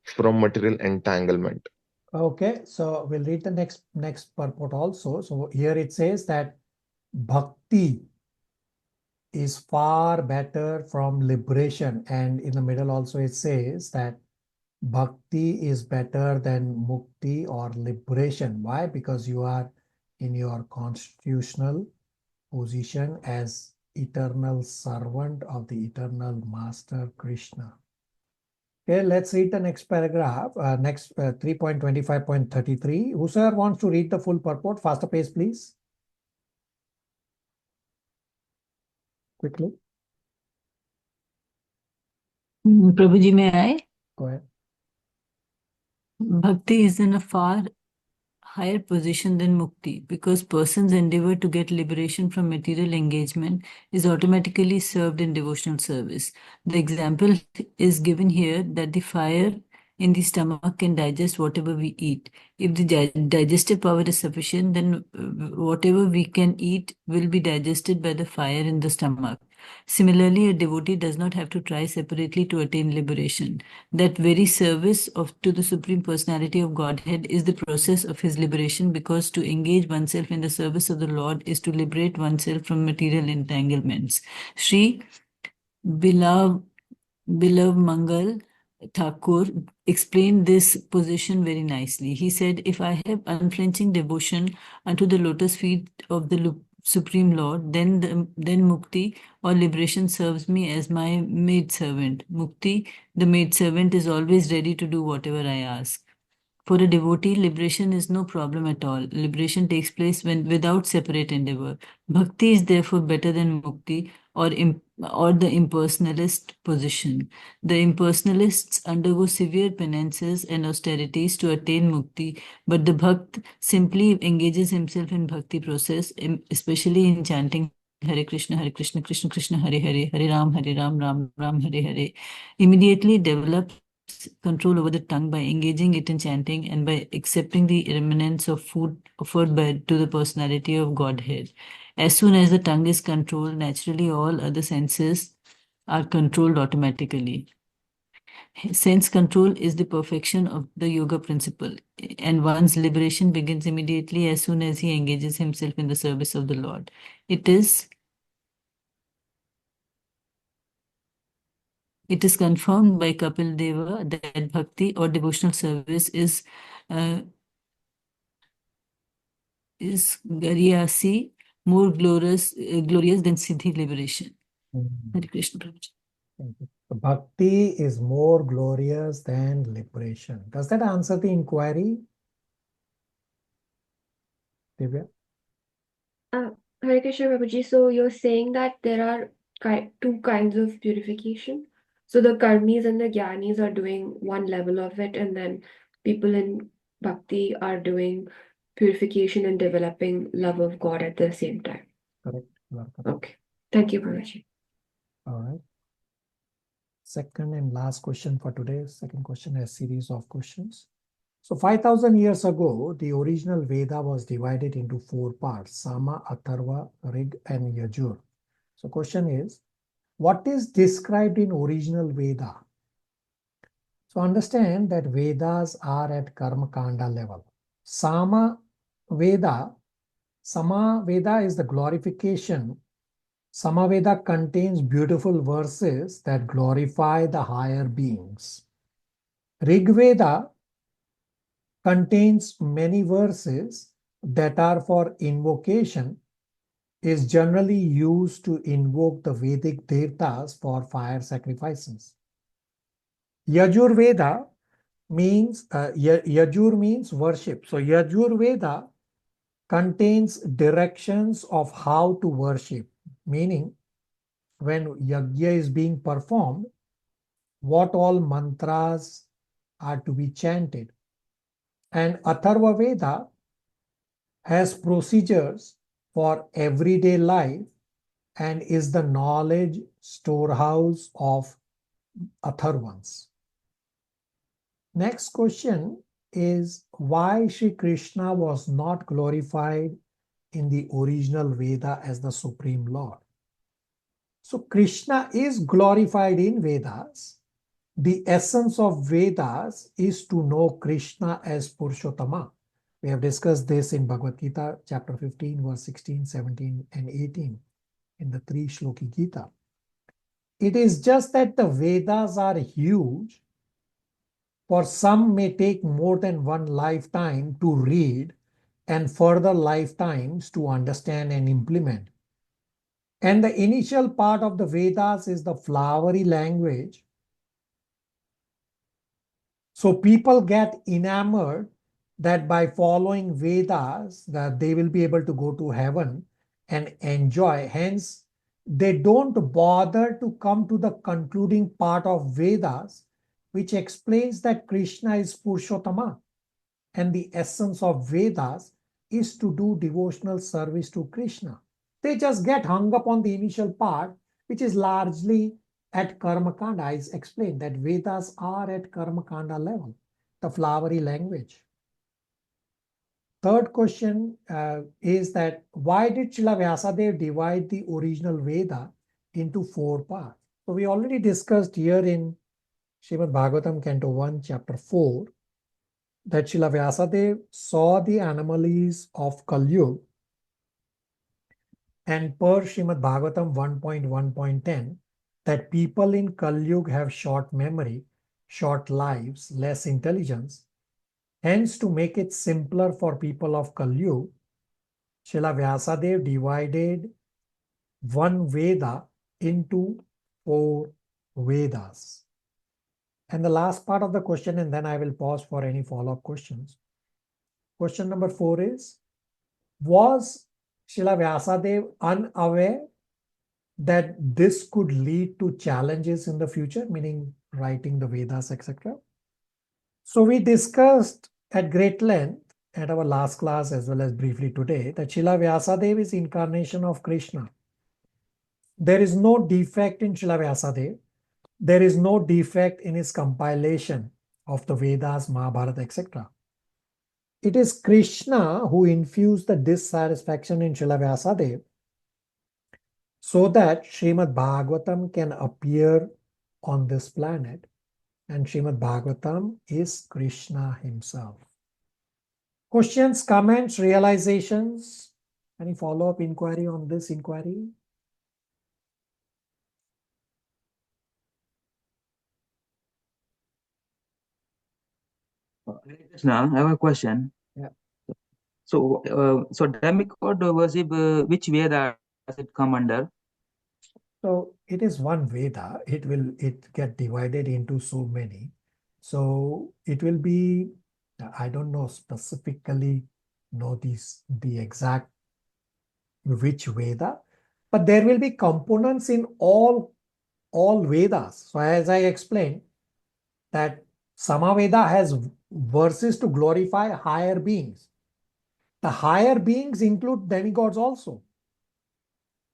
from material entanglement. Okay, so we'll read the next purport also. So here it says that bhakti is far better from liberation, and in the middle also it says that bhakti is better than mukti or liberation. Why? Because you are in your constitutional position as eternal servant of the eternal master Krishna. Okay, let's read the next paragraph, next 3.25.33. Whoever wants to read the full purport, faster pace, please. Quickly. Prabhuji, may I? Go ahead. Bhakti is in a far higher position than mukti because person's endeavor to get liberation from material engagement is automatically served in devotional service. The example is given here that the fire in the stomach can digest whatever we eat. If the digestive power is sufficient, then whatever we can eat will be digested by the fire in the stomach. Similarly, a devotee does not have to try separately to attain liberation. That very service to the Supreme Personality of Godhead is the process of his liberation, because to engage oneself in the service of the Lord is to liberate oneself from material entanglements. Sri Bilav Mangal Thakur explained this position very nicely. He said, if I have unflinching devotion unto the lotus feet of the Supreme Lord, then Mukti or liberation serves me as my maidservant. Mukti, the maidservant, is always ready to do whatever I ask. For a devotee, liberation is no problem at all. Liberation takes place without separate endeavor. Bhakti is therefore better than mukti or or the impersonalist position. The impersonalists undergo severe penances and austerities to attain mukti, but the bhakt simply engages himself in bhakti process, especially in chanting Hare Krishna, Krishna Krishna, Hare Hare, Hare Ram, Ram Ram, Hare Hare. Immediately develops control over the tongue by engaging it in chanting and by accepting the remnants of food offered to the personality of Godhead. As soon as the tongue is controlled, naturally all other senses are controlled automatically. Sense control is the perfection of the yoga principle, and one's liberation begins immediately as soon as he engages himself in the service of the Lord. It is confirmed by Kapil Deva that bhakti or devotional service is Garyasi, more glorious than Siddhi liberation. Hare Krishna Prabhuji. The bhakti is more glorious than liberation. Does that answer the inquiry, Divya? Hare Krishna Prabhuji, so you're saying that there are two kinds of purification. So the karmis and the jnanis are doing one level of it, and then people in bhakti are doing purification and developing love of God at the same time. Correct. Correct. Okay. Thank you, Prabhuji. All right. Second and last question for today. Second question, a series of questions. So 5,000 years ago, the original Veda was divided into 4 parts: Sama, Atharva, Rig, and Yajur. So question is, what is described in original Veda? So understand that Vedas are at Karma Kanda level. Sama Veda is the glorification. Samaveda contains beautiful verses that glorify the higher beings. Rig Veda contains many verses that are for invocation, is generally used to invoke the Vedic devtas for fire sacrifices. Yajur Veda means Yajur means worship. So Yajur Veda contains directions of how to worship, meaning when yajna is being performed, what all mantras are to be chanted. And Atharva Veda has procedures for everyday life and is the knowledge storehouse of Atharvans. Next question is why Sri Krishna was not glorified in the original Veda as the Supreme Lord. So Krishna is glorified in Vedas. The essence of Vedas is to know Krishna as Purushottama. We have discussed this in Bhagavad Gita, chapter 15, verse 16, 17, and 18, in the 3 Shloki Gita. It is just that the Vedas are huge. For some may take more than one lifetime to read and further lifetimes to understand and implement. And the initial part of the Vedas is the flowery language. So people get enamored that by following Vedas, that they will be able to go to heaven and enjoy. Hence, they don't bother to come to the concluding part of Vedas, which explains that Krishna is Purushottama. And the essence of Vedas is to do devotional service to Krishna. They just get hung up on the initial part, which is largely at Karma Kanda. I explained that Vedas are at Karma Kanda level, the flowery language. Third question is that why did Srila Vyasadeva divide the original Veda into 4 parts? So we already discussed here in Srimad Bhagavatam, Canto 1, Chapter 4, that Srila Vyasadeva saw the anomalies of Kali Yuga, and per Srimad Bhagavatam 1.1.10, that people in Kali Yuga have short memory, short lives, less intelligence. Hence, to make it simpler for people of Kali Yuga, Srila Vyasadeva divided one Veda into 4 Vedas. And the last part of the question, and then I will pause for any follow-up questions. Question number 4 is, was Srila Vyasadeva unaware that this could lead to challenges in the future, meaning writing the Vedas, etc. So we discussed at great length at our last class as well as briefly today that Srila Vyasadeva is incarnation of Krishna. There is no defect in Srila Vyasadeva. There is no defect in his compilation of the Vedas, Mahabharata, etc. It is Krishna who infused the dissatisfaction in Srila Vyasadeva so that Srimad Bhagavatam can appear on this planet. And Srimad Bhagavatam is Krishna himself. Questions, comments, realizations? Any follow-up inquiry on this inquiry? Krishna, I have a question. Yeah. So, demigod worship, which Veda does it come under? So it is one Veda. It get divided into so many. So it will be, I don't know specifically the exact which Veda, but there will be components in all Vedas. So as I explained, that Samaveda has verses to glorify higher beings. The higher beings include demigods also.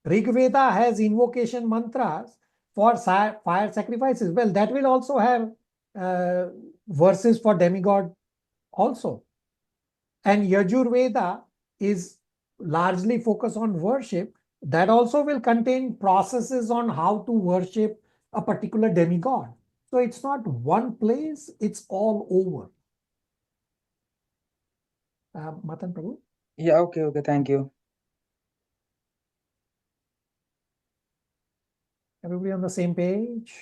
Rig Veda has invocation mantras for fire sacrifices. Well, that will also have verses for demigod also. And Yajur Veda is largely focused on worship. That also will contain processes on how to worship a particular demigod. So it's not one place, it's all over. Matan Prabhu? Yeah, okay, thank you. Everybody on the same page?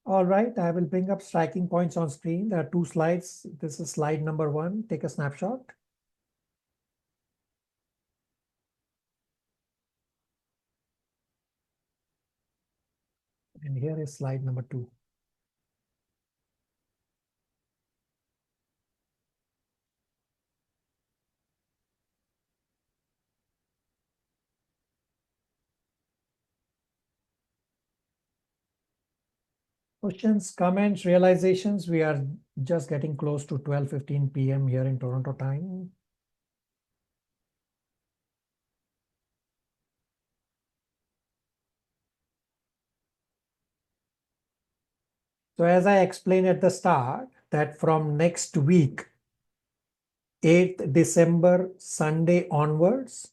All right, I will bring up striking points on screen. There are 2 slides. This is slide number 1. Take a snapshot. And here is slide number 2. Questions, comments, realizations? We are just getting close to 12:15 p.m. here in Toronto time. So as I explained at the start, that from next week, 8th December, Sunday onwards,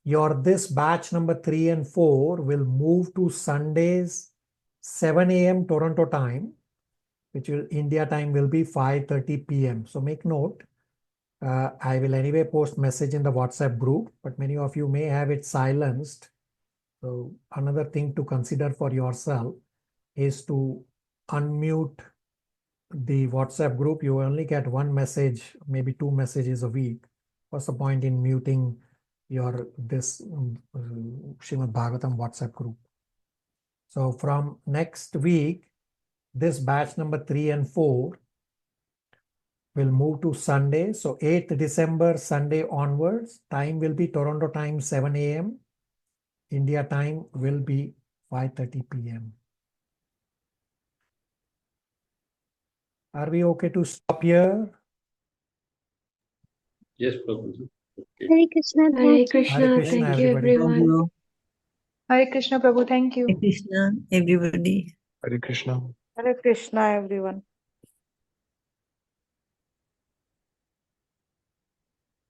this batch number 3 and 4 will move to Sundays, 7 a.m. Toronto time, which will India time will be 5:30 p.m. So make note, I will anyway post message in the WhatsApp group, but many of you may have it silenced. So another thing to consider for yourself is to unmute the WhatsApp group. You only get one message, maybe 2 messages a week. What's the point in muting this Srimad Bhagavatam WhatsApp group? So from next week, this batch number 3 and 4 will move to Sunday. So 8th December, Sunday onwards, time will be Toronto time 7 a.m. India time will be 5:30 p.m. Are we okay to stop here? Yes, Prabhuji. Okay. Hare Krishna. Hare Krishna. Thank you, everybody. Thank everyone. you. Hare Krishna Prabhu, thank you. Hare Krishna, everybody. Hare Krishna. Hare Krishna, everyone.